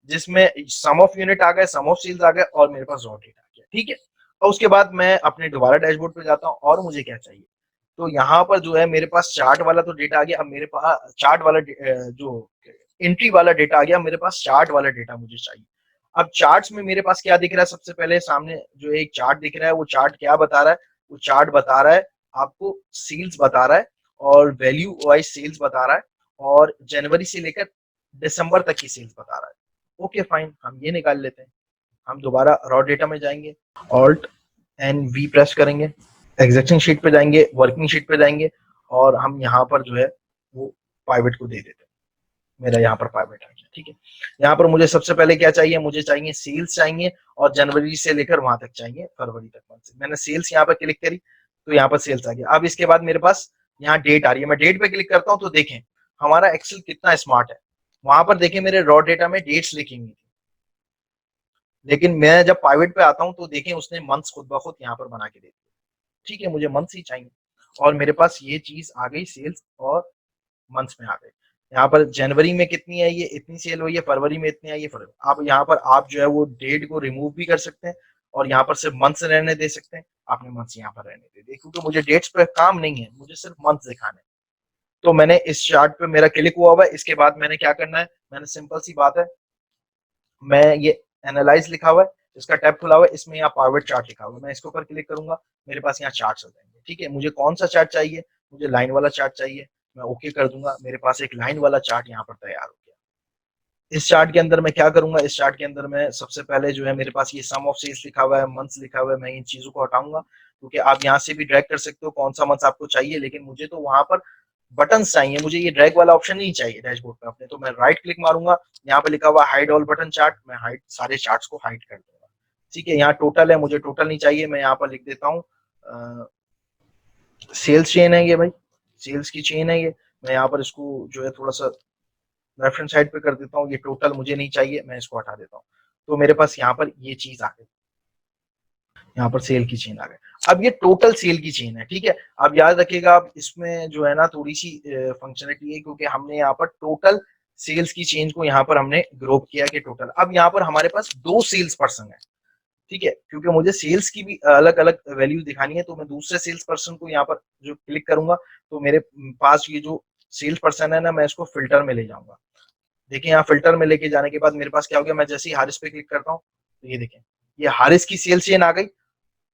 जिसमें सम ऑफ यूनिट आ गए, सम ऑफ सेल्स आ गए और मेरे पास रॉ डेटा आ गया, ठीक है। और उसके बाद मैं अपने दोबारा डैशबोर्ड पे जाता हूँ और मुझे क्या चाहिए। तो यहाँ पर जो है मेरे पास चार्ट वाला तो डेटा आ गया। अब मेरे पास चार्ट वाला जो एंट्री वाला डेटा आ गया, मेरे पास चार्ट वाला डेटा मुझे चाहिए। अब चार्ट्स में मेरे पास क्या दिख रहा है, सबसे पहले सामने जो एक चार्ट दिख रहा है, वो चार्ट क्या बता रहा है, वो चार्ट बता रहा है आपको सेल्स बता रहा है और वैल्यू वाइज सेल्स बता रहा है और जनवरी से लेकर दिसंबर तक की सेल्स बता रहा है। ओके फाइन, हम ये निकाल लेते हैं। हम दोबारा रॉ डेटा में जाएंगे, ऑल्ट एंड वी प्रेस करेंगे, एग्जिस्टिंग शीट पे जाएंगे, वर्किंग शीट पे जाएंगे और हम यहाँ पर जो है वो पाइवेट को दे देते हैं। मेरा यहाँ पर पाइवेट आ गया, ठीक है। यहाँ पर मुझे सबसे पहले क्या चाहिए, मुझे चाहिए सेल्स चाहिए और जनवरी से लेकर वहां तक चाहिए फरवरी तक। मैंने सेल्स यहाँ पर क्लिक करी तो यहाँ पर सेल्स आ गया। अब इसके बाद मेरे पास यहाँ डेट आ रही है। मैं डेट पे क्लिक करता हूँ तो देखें हमारा एक्सेल कितना स्मार्ट है। वहां पर देखें मेरे रॉ डेटा में डेट्स लिखी हुई थी, लेकिन मैं जब पाइवेट पे आता हूँ तो देखें उसने मंथ्स खुद ब खुद यहाँ पर बना के दे दिया, ठीक है। मुझे मंथ्स ही चाहिए और मेरे पास ये चीज आ गई, सेल्स और मंथ्स में आ गए। यहाँ पर जनवरी में कितनी है, ये इतनी सेल हुई है, फरवरी में इतनी आई है, फरवरी। आप यहाँ पर आप जो है वो डेट को रिमूव भी कर सकते हैं और यहाँ पर सिर्फ मंथ्स रहने दे सकते हैं। आपने मंथ्स यहाँ पर रहने दे दिए क्योंकि मुझे डेट्स पे काम नहीं है, मुझे सिर्फ मंथ्स दिखाने। तो मैंने इस चार्ट पे मेरा क्लिक हुआ है। इसके बाद मैंने क्या करना है, मैंने सिंपल सी बात है, मैं ये एनालाइज लिखा हुआ है, इसका टैब खुला हुआ है, इसमें यहाँ पावर चार्ट लिखा हुआ है। मैं इसके ऊपर क्लिक करूंगा, मेरे पास यहाँ चार्ट आ जाएंगे, ठीक है। मुझे कौन सा चार्ट चाहिए, मुझे लाइन वाला चार्ट चाहिए। मैं ओके कर दूंगा, मेरे पास एक लाइन वाला चार्ट यहाँ पर तैयार हो गया। इस चार्ट के अंदर मैं क्या करूंगा, इस चार्ट के अंदर मैं सबसे पहले जो है मेरे पास ये सम ऑफ सेल्स लिखा हुआ है, मंथ्स लिखा हुआ है, मैं इन चीजों को हटाऊंगा क्योंकि आप यहाँ से भी ड्रैग कर सकते हो कौन सा मंथ आपको चाहिए, लेकिन मुझे तो वहां पर बटन चाहिए, मुझे ये ड्रैग वाला ऑप्शन नहीं चाहिए डैशबोर्ड पे अपने। तो मैं राइट क्लिक मारूंगा, यहाँ पे लिखा हुआ हाइड ऑल बटन चार्ट, मैं हाइड सारे चार्ट्स को हाइड कर दूंगा, ठीक है। यहाँ टोटल है, मुझे टोटल नहीं चाहिए, मैं यहाँ पर लिख देता हूँ सेल्स चेन है ये भाई, सेल्स की चेन है ये। मैं यहाँ पर इसको जो है थोड़ा सा लेफ्ट हैंड साइड पे कर देता हूँ, ये टोटल मुझे नहीं चाहिए, मैं इसको हटा देता हूँ। तो मेरे पास यहाँ पर ये चीज आ गई, यहाँ पर सेल की चेन आ गई। अब ये टोटल सेल की चेन है, ठीक है। अब याद रखिएगा, अब इसमें जो है ना थोड़ी सी फंक्शनलिटी है क्योंकि हमने यहाँ पर टोटल सेल्स की चेंज को यहाँ पर हमने ग्रुप किया कि टोटल। अब यहाँ पर हमारे पास दो सेल्स पर्सन है, ठीक है, क्योंकि मुझे सेल्स की भी अलग अलग वैल्यू दिखानी है। तो मैं दूसरे सेल्स पर्सन को यहाँ पर जो क्लिक करूंगा तो मेरे पास ये जो सेल्स पर्सन है ना, मैं इसको फिल्टर में ले जाऊंगा। देखिए यहाँ फिल्टर में लेके जाने के बाद मेरे पास क्या हो गया, मैं जैसे ही हारिस पे क्लिक करता हूँ तो ये देखें, ये हारिस की सेल चेन आ गई,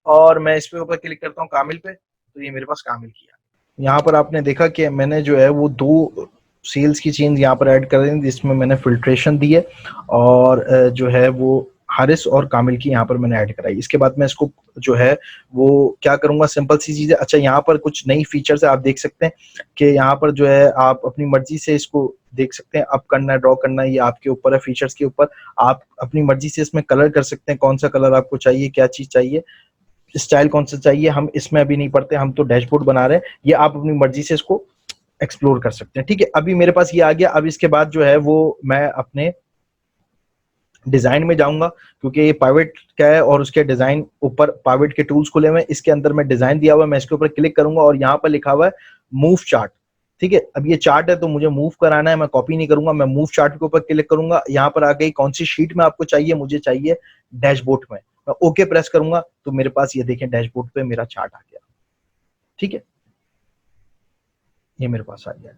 और मैं इस पे ऊपर क्लिक करता हूँ कामिल पे, तो ये मेरे पास कामिल की आ गई। यहाँ पर आपने देखा कि मैंने जो है वो 2 सेल्स की चेन यहाँ पर ऐड कर दी, जिसमें मैंने फिल्ट्रेशन दी है, और जो है वो हारिस और कामिल की यहाँ पर मैंने ऐड कराई। इसके बाद मैं इसको जो है वो क्या करूँगा, सिंपल सी चीज़ है। अच्छा, यहाँ पर कुछ नई फीचर्स है, आप देख सकते हैं कि यहाँ पर जो है आप अपनी मर्ज़ी से इसको देख सकते हैं, अप करना है, ड्रॉ करना है, ये आपके ऊपर है, फीचर्स के ऊपर। आप अपनी मर्ज़ी से इसमें कलर कर सकते हैं, कौन-सा कलर आपको चाहिए, क्या चीज़ चाहिए, स्टाइल कौन सा चाहिए, हम इसमें अभी नहीं पढ़ते, हम तो डैशबोर्ड बना रहे हैं। ये आप अपनी मर्ज़ी से इसको एक्सप्लोर कर सकते हैं, ठीक है। अभी मेरे पास ये आ गया। अब इसके बाद जो है वो मैं अपने डिजाइन में जाऊंगा, क्योंकि ये पाइवट का है और उसके डिजाइन ऊपर पाइवट के टूल्स खुले हुए हैं, इसके अंदर मैं डिजाइन दिया हुआ है, मैं इसके ऊपर क्लिक करूंगा और यहाँ पर लिखा हुआ है मूव चार्ट, ठीक है। अब ये चार्ट है तो मुझे मूव कराना है, मैं कॉपी नहीं करूंगा, मैं मूव चार्ट के ऊपर क्लिक करूंगा। यहाँ पर आ गई कौन सी शीट में आपको चाहिए, मुझे चाहिए डैशबोर्ड में, मैं ओके प्रेस करूंगा तो मेरे पास ये देखें डैशबोर्ड पे मेरा चार्ट आ गया, ठीक है। ये मेरे पास आ गया,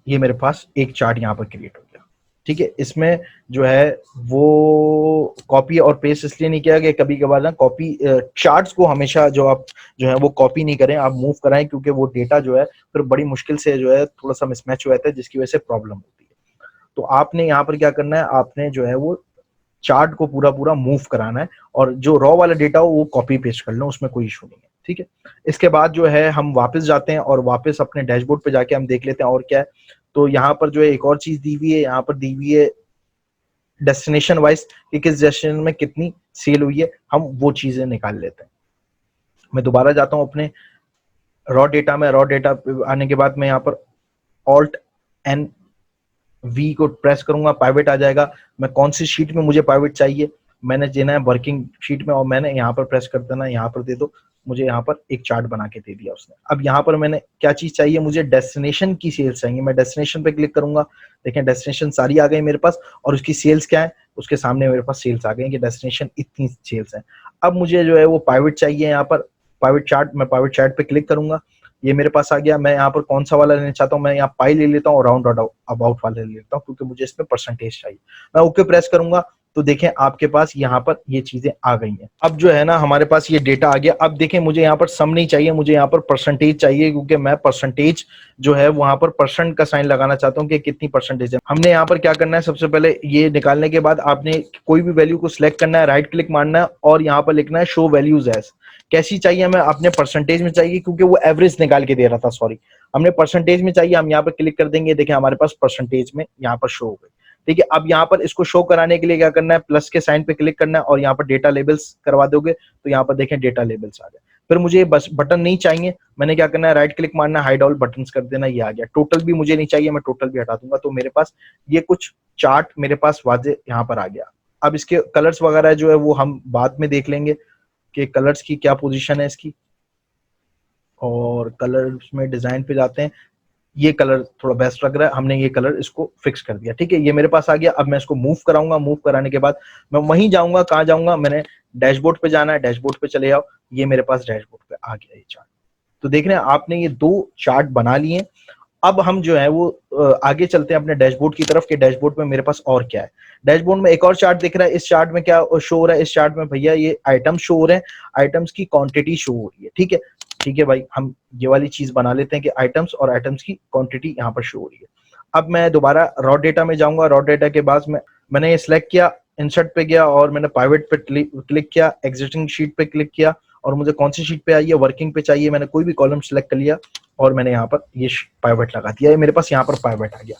ये मेरे पास एक चार्ट यहाँ पर क्रिएट हो गया, ठीक है। इसमें जो है वो कॉपी और पेस्ट इसलिए नहीं किया कि कभी कभार ना कॉपी चार्ट्स को हमेशा जो आप जो है वो कॉपी नहीं करें, आप मूव कराएं, क्योंकि वो डेटा जो है फिर बड़ी मुश्किल से जो है थोड़ा सा मिसमैच हो जाता है, जिसकी वजह से प्रॉब्लम होती है। तो आपने यहाँ पर क्या करना है, आपने जो है वो चार्ट को पूरा पूरा मूव कराना है, और जो रॉ वाला डेटा हो वो कॉपी पेस्ट कर लो, उसमें कोई इशू नहीं है, ठीक है। इसके बाद जो है हम वापस जाते हैं और वापस अपने डैशबोर्ड पे जाके हम देख लेते हैं और क्या है। तो यहाँ पर जो है एक और चीज दी हुई है, यहाँ पर दी हुई है डेस्टिनेशन वाइज कि किस डेस्टिनेशन में कितनी सेल हुई है, हम वो चीजें निकाल लेते हैं। मैं दोबारा जाता हूँ अपने रॉ डेटा में, रॉ डेटा आने के बाद मैं यहाँ पर ऑल्ट एन वी को प्रेस करूंगा, पाइवेट आ जाएगा। मैं कौन सी शीट में मुझे पाइवेट चाहिए, मैंने देना है वर्किंग शीट में, और मैंने यहाँ पर प्रेस कर देना, यहाँ पर दे दो, मुझे यहाँ पर एक चार्ट बना के दे दिया उसने। अब यहाँ पर मैंने क्या चीज चाहिए, मुझे डेस्टिनेशन की सेल्स चाहिए, मैं डेस्टिनेशन पे क्लिक करूंगा, देखें डेस्टिनेशन सारी आ गई मेरे पास, और उसकी सेल्स क्या है, उसके सामने मेरे पास सेल्स आ गई कि डेस्टिनेशन इतनी सेल्स है। अब मुझे जो है वो पाइवेट चाहिए, यहाँ पर पाइवेट चार्ट, मैं पाइवेट चार्ट पे क्लिक करूंगा, ये मेरे पास आ गया। मैं यहाँ पर कौन सा वाला लेना चाहता हूँ, मैं यहाँ पाई ले लेता हूँ और राउंड अबाउट वाला ले लेता हूँ, क्योंकि मुझे इसमें परसेंटेज चाहिए। मैं ओके प्रेस करूंगा तो देखें आपके पास यहाँ पर ये चीजें आ गई हैं। अब जो है ना हमारे पास ये डेटा आ गया। अब देखें मुझे यहाँ पर सम नहीं चाहिए, मुझे यहाँ पर परसेंटेज चाहिए, क्योंकि मैं परसेंटेज जो है वहां पर परसेंट का साइन लगाना चाहता हूँ कि कितनी परसेंटेज है। हमने यहाँ पर क्या करना है, सबसे पहले ये निकालने के बाद आपने कोई भी वैल्यू को सिलेक्ट करना है, राइट क्लिक मारना है और यहाँ पर लिखना है शो वैल्यूज एज। कैसी चाहिए हमें, अपने परसेंटेज में चाहिए, क्योंकि वो एवरेज निकाल के दे रहा था, सॉरी, हमने परसेंटेज में चाहिए। हम यहाँ पर क्लिक कर देंगे, देखें हमारे पास परसेंटेज में यहाँ पर शो हो गई, ठीक है। अब यहाँ पर इसको शो कराने के लिए क्या करना है, प्लस के साइन पे क्लिक करना है और यहाँ पर डेटा लेबल्स करवा दोगे तो यहाँ पर देखें डेटा लेबल्स आ गए। फिर मुझे बस बटन नहीं चाहिए, मैंने क्या करना है, राइट क्लिक मारना है, हाइड ऑल बटन्स कर देना, ये आ गया। टोटल भी मुझे नहीं चाहिए, मैं टोटल भी हटा दूंगा, तो मेरे पास ये कुछ चार्ट मेरे पास वाजे यहाँ पर आ गया। अब इसके कलर्स वगैरह जो है वो हम बाद में देख लेंगे कि कलर्स की क्या पोजीशन है इसकी, और कलर्स में डिजाइन पे जाते हैं। ये कलर थोड़ा बेस्ट लग रहा है, हमने ये कलर इसको फिक्स कर दिया, ठीक है। ये मेरे पास आ गया। अब मैं इसको मूव कराऊंगा, मूव कराने के बाद मैं वहीं जाऊंगा, कहाँ जाऊंगा, मैंने डैशबोर्ड पे जाना है, डैशबोर्ड पे चले जाओ, ये मेरे पास डैशबोर्ड पे आ गया ये चार्ट। तो देख रहे हैं आपने ये 2 चार्ट बना लिए। अब हम जो है वो आगे चलते हैं अपने डैशबोर्ड की तरफ कि डैशबोर्ड में मेरे पास और क्या है। डैशबोर्ड में एक और चार्ट दिख रहा है, इस चार्ट में क्या शो हो रहा है, इस चार्ट में भैया ये आइटम शो हो रहे हैं, आइटम्स की क्वांटिटी शो हो रही है, ठीक है। ठीक है भाई, हम ये वाली चीज बना लेते हैं कि आइटम्स और आइटम्स की क्वांटिटी यहाँ पर शो हो रही है। अब मैं दोबारा रॉ डेटा में जाऊंगा, रॉ डेटा के बाद मैंने ये सिलेक्ट किया, इंसर्ट पे गया और मैंने पाइवेट पे क्लिक किया, एग्जिस्टिंग शीट पे क्लिक किया, और मुझे कौन सी शीट पे आई है, वर्किंग पे चाहिए, मैंने कोई भी कॉलम सिलेक्ट कर लिया और मैंने यहाँ पर ये पाइवट लगा दिया, मेरे पास यहाँ पर पाइवट आ गया।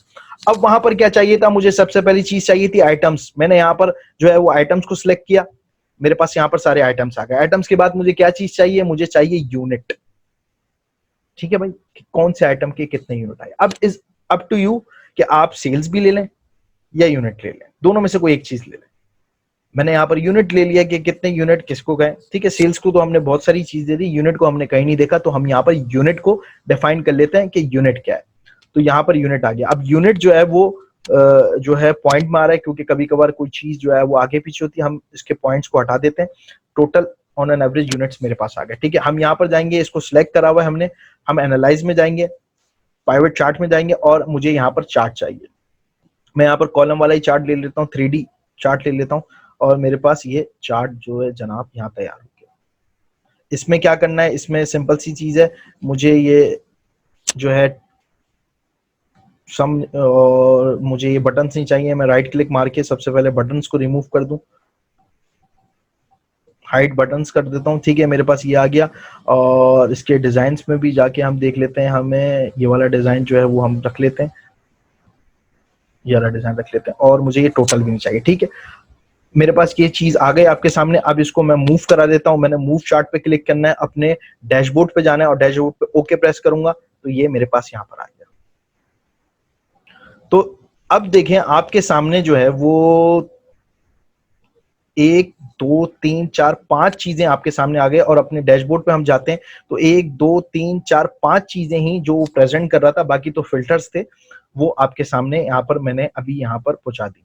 अब वहां पर क्या चाहिए था, मुझे सबसे पहली चीज चाहिए थी आइटम्स। मैंने यहाँ पर जो है वो आइटम्स को सिलेक्ट किया, मेरे पास यहाँ पर सारे आइटम्स आ गए। आइटम्स के बाद मुझे क्या चीज चाहिए, मुझे चाहिए यूनिट, ठीक है भाई, कौन से आइटम के कितने यूनिट आए। अब इज अप टू यू कि आप सेल्स भी ले लें या यूनिट ले लें, दोनों में से कोई एक चीज ले लें। मैंने यहाँ पर यूनिट ले लिया कि कितने यूनिट किसको गए, ठीक है। सेल्स को तो हमने बहुत सारी चीज दे दी, यूनिट को हमने कहीं नहीं देखा, तो हम यहाँ पर यूनिट को डिफाइन कर लेते हैं कि यूनिट क्या है। तो यहाँ पर यूनिट आ गया। अब यूनिट जो है वो जो है पॉइंट में आ रहा है, क्योंकि कभी कभार कोई चीज जो है वो आगे पीछे होती है, हम इसके पॉइंट्स को हटा देते हैं। Total on an average units मेरे पास आ गए, ठीक है। हम यहाँ पर जाएंगे, इसको सिलेक्ट करा हुआ है हमने, हम एनालाइज में जाएंगे, पाइवट चार्ट में जाएंगे और मुझे यहाँ पर चार्ट चाहिए। मैं यहाँ पर कॉलम वाला ही चार्ट ले लेता हूँ, 3D चार्ट ले लेता हूँ, और मेरे पास ये चार्ट जो है जनाब यहाँ तैयार हो गया। इसमें क्या करना है, इसमें सिंपल सी चीज है, मुझे ये जो है सम और मुझे ये बटन्स नहीं चाहिए। मैं राइट क्लिक मार के सबसे पहले बटन्स को रिमूव कर दूं, हाइड बटन्स कर देता हूँ। ठीक है, मेरे पास ये आ गया। और इसके डिजाइन्स में भी जाके हम देख लेते हैं, हमें ये वाला डिजाइन जो है वो हम रख लेते हैं, ये वाला डिजाइन रख लेते हैं, और मुझे ये टोटल भी नहीं चाहिए। ठीक है, मेरे पास ये चीज आ गई आपके सामने। अब इसको मैं मूव करा देता हूँ। मैंने मूव चार्ट पे क्लिक करना है, अपने डैशबोर्ड पे जाना है, और डैशबोर्ड पे ओके प्रेस करूंगा तो ये मेरे पास यहाँ पर आ गया। तो अब देखें आपके सामने जो है वो 1 2 3 4 5 चीजें आपके सामने आ गए। और अपने डैशबोर्ड पे हम जाते हैं तो 1 2 3 4 5 चीजें ही जो प्रेजेंट कर रहा था, बाकी तो फिल्टर्स थे, वो आपके सामने यहाँ पर मैंने अभी यहाँ पर पहुंचा दी।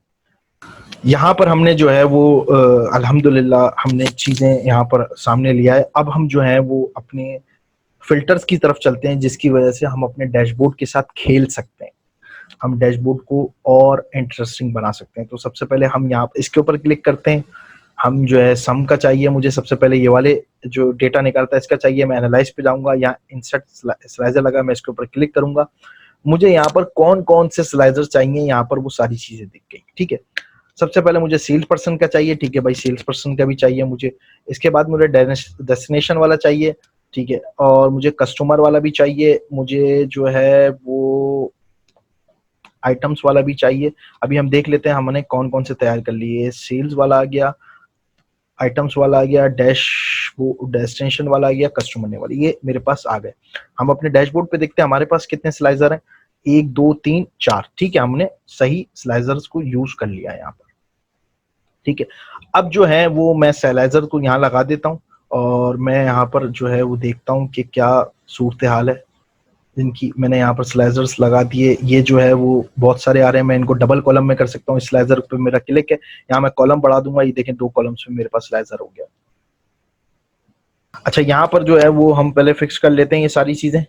यहाँ पर हमने जो है वो अल्हम्दुलिल्लाह हमने चीजें यहाँ पर सामने लिया है। अब हम जो है वो अपने फिल्टर्स की तरफ चलते हैं, जिसकी वजह से हम अपने डैशबोर्ड के साथ खेल सकते हैं, हम डैशबोर्ड को और इंटरेस्टिंग बना सकते हैं। तो सबसे पहले हम यहाँ इसके ऊपर क्लिक करते हैं। हम जो है सम का चाहिए मुझे, सबसे पहले ये वाले जो डेटा निकालता है इसका चाहिए। मैं एनालाइज पे जाऊंगा, यहाँ इंसर्ट स्लाइजर लगा, मैं इसके ऊपर क्लिक करूंगा। मुझे यहाँ पर कौन कौन से स्लाइजर चाहिए, यहाँ पर वो सारी चीजें दिख गई। ठीक है, सबसे पहले मुझे सेल्स पर्सन का चाहिए। ठीक है भाई, सेल्स पर्सन का भी चाहिए मुझे। इसके बाद मुझे डेस्टिनेशन वाला चाहिए। ठीक है, और मुझे कस्टमर वाला भी चाहिए, मुझे जो है वो आइटम्स वाला भी चाहिए। अभी हम देख लेते हैं हमने कौन कौन से तैयार कर लिए। सेल्स वाला आ गया, आइटम्स वाला आ गया, डेस्टिनेशन वाला आ गया, कस्टमर वाला, ये मेरे पास आ गए। हम अपने डैशबोर्ड पे देखते हैं हमारे पास कितने स्लाइजर हैं, 1 2 3 4। ठीक है, हमने सही स्लाइजर्स को यूज कर लिया है यहाँ पर। ठीक है, अब जो है वो मैं स्लाइजर को यहाँ लगा देता हूँ, और मैं यहाँ पर जो है वो देखता हूँ कि क्या सूरत हाल है इनकी। मैंने यहाँ पर स्लाइजर्स लगा दिए, ये जो है वो बहुत सारे आ रहे हैं, मैं इनको डबल कॉलम में कर सकता हूँ। स्लाइजर पे मेरा क्लिक है, यहाँ मैं कॉलम बढ़ा दूंगा, ये देखें 2 कॉलम्स में मेरे पास स्लाइजर हो गया। अच्छा, यहाँ पर जो है वो हम पहले फिक्स कर लेते हैं ये सारी चीजें।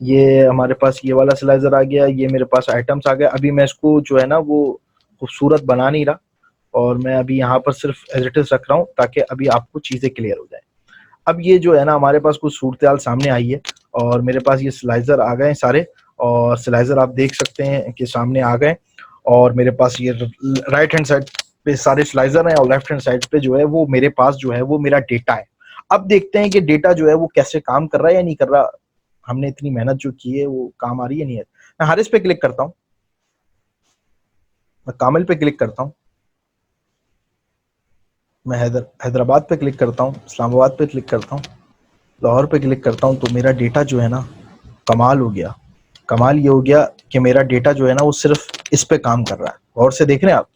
ये हमारे पास ये वाला स्लाइजर आ गया, ये मेरे पास आइटम्स आ गया। अभी मैं इसको जो है ना वो खूबसूरत बना नहीं रहा, और मैं अभी यहाँ पर सिर्फ एज इट इज रख रहा हूँ ताकि अभी आपको चीजें क्लियर हो जाए। अब ये जो है ना हमारे पास कुछ सूरत हाल सामने आई है, और मेरे पास ये स्लाइजर आ गए सारे, और स्लाइजर आप देख सकते हैं कि सामने आ गए। और मेरे पास ये राइट हैंड साइड पे सारे स्लाइजर हैं, और लेफ्ट हैंड साइड पे जो है वो मेरे पास जो है वो मेरा डेटा है। अब देखते हैं कि डेटा जो है वो कैसे काम कर रहा है या नहीं कर रहा, हमने इतनी मेहनत जो की है वो काम आ रही है नहीं है। मैं हारिस पे क्लिक करता हूँ, मैं कामिल पे क्लिक करता हूँ, मैं हैदराबाद पे क्लिक करता हूँ, इस्लामाबाद पे क्लिक करता हूँ, लाहौर पे क्लिक करता हूँ, तो मेरा डेटा जो है ना कमाल हो गया। कमाल ये हो गया कि मेरा डेटा जो है ना वो सिर्फ इस पे काम कर रहा है। गौर से देख रहे हैं आप,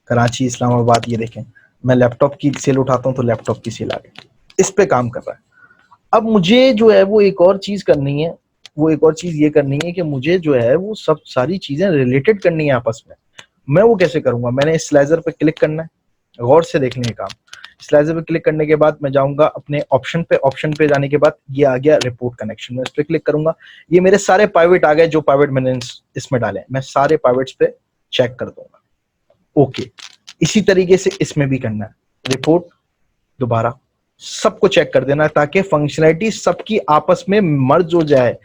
कराची, इस्लामाबाद, ये देखें। मैं लैपटॉप की सेल उठाता हूँ तो लैपटॉप की सेल आ गई, इस पे काम कर रहा है। अब मुझे जो है वो एक और चीज करनी है, वो एक और चीज ये करनी है कि मुझे जो है वो सब सारी चीजें रिलेटेड करनी है आपस में। मैं वो कैसे करूंगा, मैंने इस स्लाइजर पे क्लिक करना है, गौर से देखने का काम। स्लाइजर पे क्लिक करने के बाद मैं जाऊंगा अपने ऑप्शन पे, ऑप्शन पे जाने के बाद ये आ गया रिपोर्ट कनेक्शन, मैं इस पे क्लिक करूंगा, ये मेरे सारे पाइवेट आ गए जो पाइवेट मैंने इसमें डाले, मैं सारे पाइवेट्स पे चेक कर दूंगा। ओके, इसी तरीके से इसमें भी करना है, रिपोर्ट दोबारा सबको चेक कर देना ताकि फंक्शनैलिटी सबकी आपस में मर्ज हो जाए।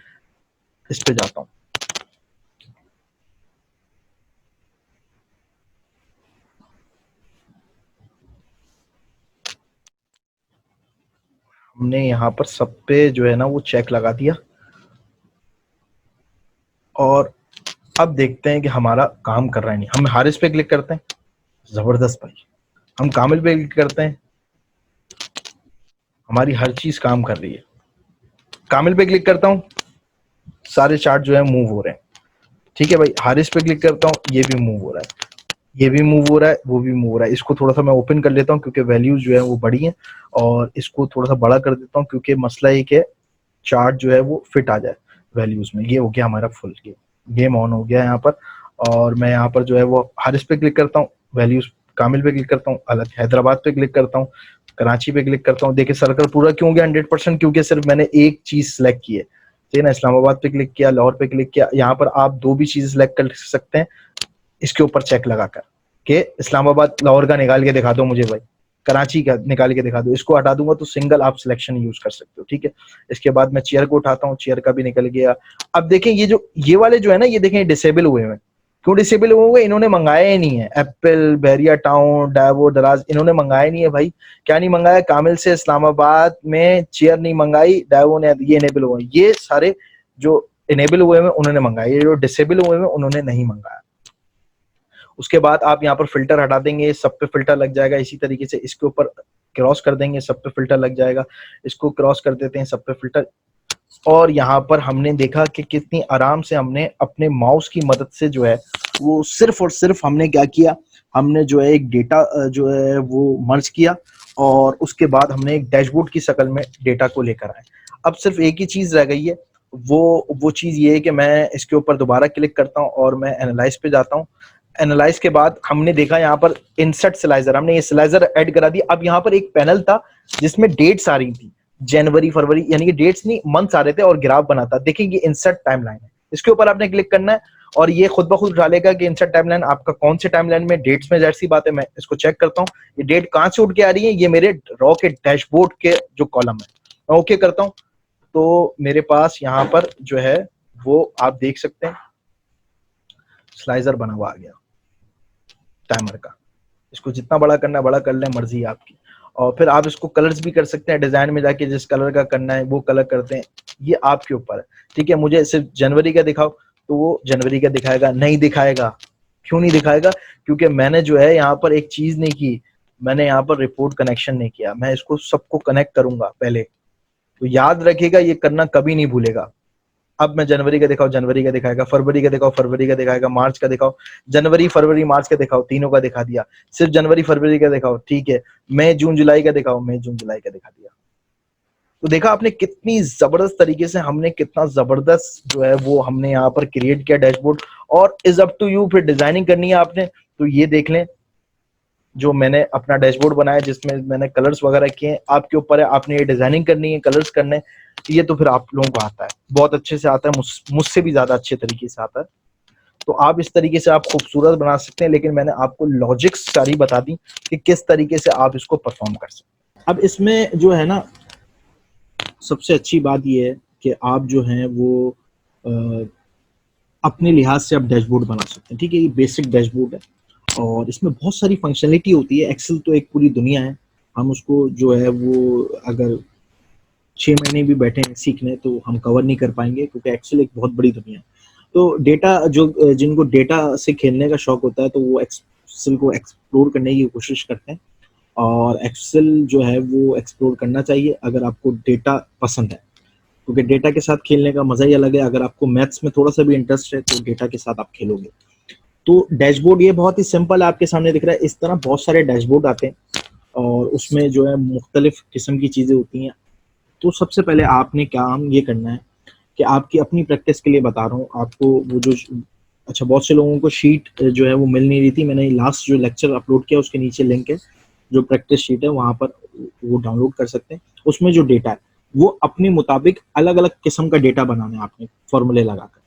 इस पे जाता हूं, हमने यहां पर सब पे जो है ना वो चेक लगा दिया, और अब देखते हैं कि हमारा काम कर रहा है नहीं। हम हारिस पे क्लिक करते हैं, जबरदस्त भाई। हम कामिल पे क्लिक करते हैं, हमारी हर चीज काम कर रही है। कामिल पे क्लिक करता हूं, सारे चार्ट जो है मूव हो रहे हैं। ठीक है भाई, हारिस पे क्लिक करता हूँ, ये भी मूव हो रहा है, ये भी मूव हो रहा है, वो भी मूव हो रहा है। इसको थोड़ा सा मैं ओपन कर लेता हूँ क्योंकि वैल्यूज जो है वो बड़ी हैं, और इसको थोड़ा सा बड़ा कर देता हूँ क्योंकि मसला एक है चार्ट जो है वो फिट आ जाए वैल्यूज में। ये हो गया हमारा फुल गेम ऑन हो गया यहाँ पर। और मैं यहाँ पर जो है वो हारिस पे क्लिक करता हूँ, वैल्यूज, कामिल पे क्लिक करता हूँ अलग, हैदराबाद पे क्लिक करता हूँ, कराची पे क्लिक करता हूँ। देखिए सर्कल पूरा क्यों गया 100%, क्योंकि सिर्फ मैंने एक चीज सेलेक्ट की है, ठीक है ना, इस्लामाबाद पे क्लिक किया, लाहौर पे क्लिक किया, यहाँ पर आप 2 भी चीज़ सिलेक्ट कर सकते हैं इसके ऊपर चेक लगाकर कि इस्लामाबाद लाहौर का निकाल के दिखा दो मुझे भाई, कराची का निकाल के दिखा दो। इसको हटा दूंगा तो सिंगल आप सिलेक्शन यूज कर सकते हो, ठीक है। इसके बाद मैं चेयर को उठाता हूँ, चेयर का भी निकल गया। अब देखें ये वाले जो है ना, ये देखें डिसेबल हुए हैं। क्यों डिसेबल हुए? इन्होंने मंगाया ही नहीं है। एप्पल, बैरिया टाउन, डावो, दराज, इन्होंने मंगाया नहीं है भाई। क्या नहीं मंगाया? कामिल से इस्लामाबाद में चेयर नहीं मंगाई, डावो ने, ये इनेबल हुए। ये सारे जो इनेबल हुए हैं उन्होंने मंगाया, ये जो डिसेबल हुए हैं उन्होंने नहीं मंगाया। उसके बाद आप यहाँ पर फिल्टर हटा देंगे, सब पे फिल्टर लग जाएगा। इसी तरीके से इसके ऊपर क्रॉस कर देंगे, सब पे फिल्टर लग जाएगा। इसको क्रॉस कर देते हैं, सब पे फिल्टर। और यहाँ पर हमने देखा कि कितनी आराम से हमने अपने माउस की मदद से जो है वो सिर्फ और सिर्फ हमने क्या किया, हमने जो है एक डेटा जो है वो मर्ज किया और उसके बाद हमने एक डैशबोर्ड की शक्ल में डेटा को लेकर आए। अब सिर्फ एक ही चीज रह गई है, वो चीज ये है कि मैं इसके ऊपर दोबारा क्लिक करता हूँ और मैं एनालाइज पे जाता हूँ। एनालाइज के बाद हमने देखा यहाँ पर इंसर्ट स्लाइजर, हमने ये स्लाइजर ऐड करा दिया। अब यहाँ पर एक पैनल था जिसमें डेट्स आ रही थी, जनवरी, फरवरी, यानी कि डेट्स नहीं, मंथ्स आ रहे थे और ग्राफ बना था। देखिए ये इंसर्ट टाइमलाइन है, इसके ऊपर आपने क्लिक करना है और ये खुद ब खुद डालेगा कि इंसर्ट टाइमलाइन आपका कौन से टाइमलाइन में, डेट्स में। जाहिर सी बात है, मैं इसको चेक करता हूँ ये डेट कहाँ से उठ के आ रही है। ये मेरे रॉ के डैशबोर्ड के जो कॉलम है, मैं ओके करता हूँ तो मेरे पास यहाँ पर जो है वो आप देख सकते हैं स्लाइजर बना हुआ आ गया टाइमर का। इसको जितना बड़ा करना है बड़ा कर लें, मर्जी है आपकी। और फिर आप इसको कलर्स भी कर सकते हैं, डिजाइन में जाके जिस कलर का करना है वो कलर करते हैं, ये आपके ऊपर है, ठीक है। मुझे सिर्फ जनवरी का दिखाओ तो वो जनवरी का दिखाएगा, नहीं दिखाएगा। क्यों नहीं दिखाएगा? क्योंकि मैंने जो है यहाँ पर एक चीज नहीं की, मैंने यहाँ पर रिपोर्ट कनेक्शन नहीं किया। मैं इसको सबको कनेक्ट करूंगा पहले, तो याद रखिएगा ये करना कभी नहीं भूलेगा। अब मैं जनवरी का दिखाओ, जनवरी का दिखाएगा, फरवरी का दिखाओ, फरवरी का दिखाएगा, मार्च का दिखाओ, जनवरी, फरवरी, मार्च का दिखाओ, तीनों का दिखा दिया। सिर्फ जनवरी फरवरी का दिखाओ, ठीक है। मई जून जुलाई का दिखाओ, मई जून जुलाई का दिखा दिया। तो देखा आपने कितनी जबरदस्त तरीके से हमने, कितना जबरदस्त जो है वो हमने यहाँ पर क्रिएट किया डैशबोर्ड। और इज अप टू यू, फिर डिजाइनिंग करनी है आपने तो ये देख लें जो मैंने अपना डैशबोर्ड बनाया जिसमें मैंने कलर्स वगैरह किए हैं, आपके ऊपर है। आपने ये डिजाइनिंग करनी है, कलर्स करने, ये तो फिर आप लोगों को आता है, बहुत अच्छे से आता है, मुझसे भी ज्यादा अच्छे तरीके से आता है। तो आप इस तरीके से आप खूबसूरत बना सकते हैं, लेकिन मैंने आपको लॉजिक्स सारी बता दी कि किस तरीके से आप इसको परफॉर्म कर सकते हैं। अब इसमें जो है ना सबसे अच्छी बात ये है कि आप जो है वो अपने लिहाज से आप डैशबोर्ड बना सकते हैं, ठीक है। ये बेसिक डैशबोर्ड है और इसमें बहुत सारी फंक्शनलिटी होती है। एक्सेल तो एक पूरी दुनिया है, हम उसको जो है वो अगर 6 महीने भी बैठे हैं सीखने तो हम कवर नहीं कर पाएंगे, क्योंकि एक्सेल एक बहुत बड़ी दुनिया है। तो डेटा जो जिनको डेटा से खेलने का शौक होता है तो वो एक्सेल को एक्सप्लोर करने की कोशिश करते हैं, और एक्सेल जो है वो एक्सप्लोर करना चाहिए अगर आपको डेटा पसंद है, क्योंकि डेटा के साथ खेलने का मजा ही अलग है। अगर आपको मैथ्स में थोड़ा सा भी इंटरेस्ट है तो डेटा के साथ आप खेलोगे। तो डैशबोर्ड ये बहुत ही सिंपल आपके सामने दिख रहा है। इस तरह बहुत सारे डैशबोर्ड आते हैं और उसमें जो है मुख्तलिफ किस्म की चीज़ें होती हैं। तो सबसे पहले आपने काम ये करना है कि आपकी अपनी प्रैक्टिस के लिए बता रहा हूँ आपको, वो जो अच्छा बहुत से लोगों को शीट जो है वो मिल नहीं रही थी। मैंने लास्ट जो लेक्चर अपलोड किया उसके नीचे लिंक है, जो प्रैक्टिस शीट है वहाँ पर वो डाउनलोड कर सकते हैं। उसमें जो डेटा है वो अपने मुताबिक अलग अलग किस्म का डेटा बनाना है आपने फॉर्मूले लगाकर।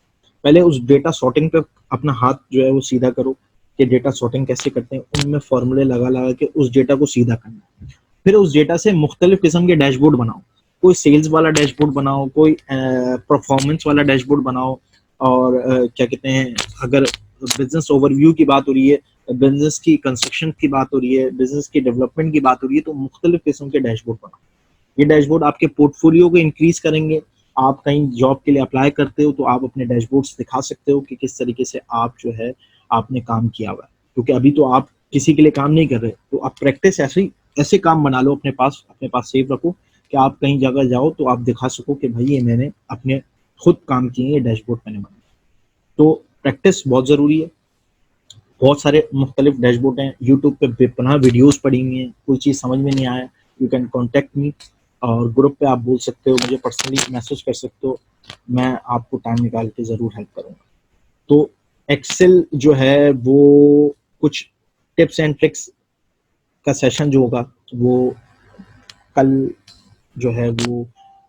पहले उस डेटा सॉर्टिंग पे अपना हाथ जो है वो सीधा करो कि डेटा सॉर्टिंग कैसे करते हैं, उनमें फॉर्मूले लगा लगा के उस डेटा को सीधा करना है। फिर उस डेटा से मुख्तलिफ किस्म के डैशबोर्ड बनाओ, कोई सेल्स वाला डैशबोर्ड बनाओ, कोई परफॉर्मेंस वाला डैशबोर्ड बनाओ, और क्या कहते हैं, अगर बिजनेस ओवरव्यू की बात हो रही है, बिजनेस की कंस्ट्रक्शन की बात हो रही है, बिजनेस की डेवलपमेंट की बात हो रही है, तो मुख्तलिफ किस्म के डैशबोर्ड बनाओ। ये डैशबोर्ड आपके पोर्टफोलियो को इंक्रीज करेंगे। आप कहीं जॉब के लिए अप्लाई करते हो तो आप अपने डैशबोर्ड्स दिखा सकते हो कि किस तरीके से आप जो है आपने काम किया हुआ है, क्योंकि अभी तो आप किसी के लिए काम नहीं कर रहे। तो आप प्रैक्टिस ऐसे काम बना लो, अपने पास सेव रखो कि आप कहीं जगह जाओ तो आप दिखा सको कि भाई ये मैंने अपने खुद काम किए, ये डैशबोर्ड मैंने बनाया। तो प्रैक्टिस बहुत ज़रूरी है। बहुत सारे मुख्तलिफ डैशबोर्ड हैं, यूट्यूब पे बेपनाह वीडियोस पड़ी हुई हैं। कोई चीज़ समझ में नहीं आया, यू कैन कॉन्टेक्ट मी, और ग्रुप पे आप बोल सकते हो, मुझे पर्सनली मैसेज कर सकते हो, मैं आपको टाइम निकाल के ज़रूर हेल्प करूँगा। तो एक्सेल जो है वो कुछ टिप्स एंड ट्रिक्स का सेशन जो होगा वो कल जो है वो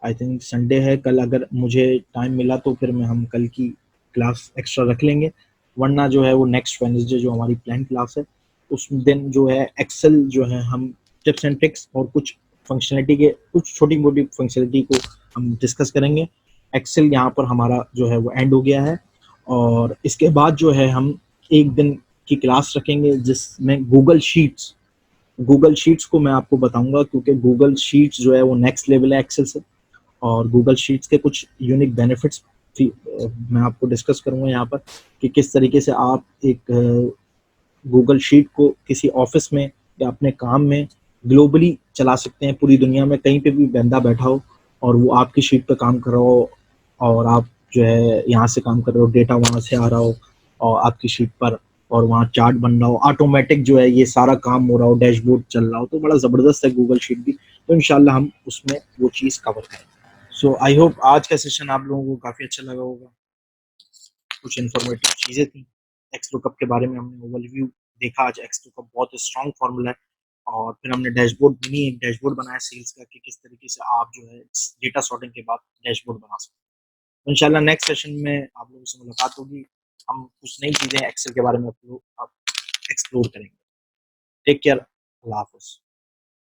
आई थिंक संडे है कल, अगर मुझे टाइम मिला तो फिर मैं हम कल की क्लास एक्स्ट्रा रख लेंगे, वरना जो है वो नेक्स्ट वेडनेसडे जो हमारी प्लान क्लास है उस दिन जो है एक्सेल जो है हम टिप्स एंड ट्रिक्स और कुछ फंक्शनलिटी के कुछ छोटी मोटी फंक्शनलिटी को हम डिस्कस करेंगे। एक्सेल यहाँ पर हमारा जो है वो एंड हो गया है, और इसके बाद जो है हम एक दिन की क्लास रखेंगे जिसमें गूगल शीट्स को मैं आपको बताऊंगा, क्योंकि गूगल शीट्स जो है वो नेक्स्ट लेवल है एक्सेल से, और गूगल शीट्स के कुछ यूनिक बेनिफिट्स मैं आपको डिस्कस करूंगा यहाँ पर, कि किस तरीके से आप एक गूगल शीट को किसी ऑफिस में या अपने काम में ग्लोबली चला सकते हैं, पूरी दुनिया में कहीं पे भी बंदा बैठा हो और वो आपकी शीट पे काम कर रहा हो, और आप जो है यहाँ से काम कर रहे हो, डेटा वहाँ से आ रहा हो और आपकी शीट पर, और वहाँ चार्ट बन रहा हो, ऑटोमेटिक जो है ये सारा काम हो रहा हो, डैशबोर्ड चल रहा हो, तो बड़ा ज़बरदस्त है गूगल शीट भी। तो इंशाल्लाह हम उसमें वो चीज़ कवर करेंगे। सो आई होप आज का सेशन आप लोगों को काफ़ी अच्छा लगा होगा, कुछ इन्फॉर्मेटिव चीज़ें थी। एक्स लुकअप के बारे में हमने ओवरव्यू देखा आज। एक्स लुकअप बहुत स्ट्रॉन्ग फार्मूला है, और फिर हमने डैशबोर्ड मिनी एक डैशबोर्ड बनाया सेल्स का, कि किस तरीके से आप जो है डेटा सॉर्टिंग के बाद डैशबोर्ड बना सकते हैं। तो इंशाल्लाह नेक्स्ट सेशन में आप लोगों से मुलाकात होगी, हम कुछ नई चीज़ें एक्सेल के बारे में आप एक्सप्लोर करेंगे। टेक केयर, अल्लाह हाफिज़।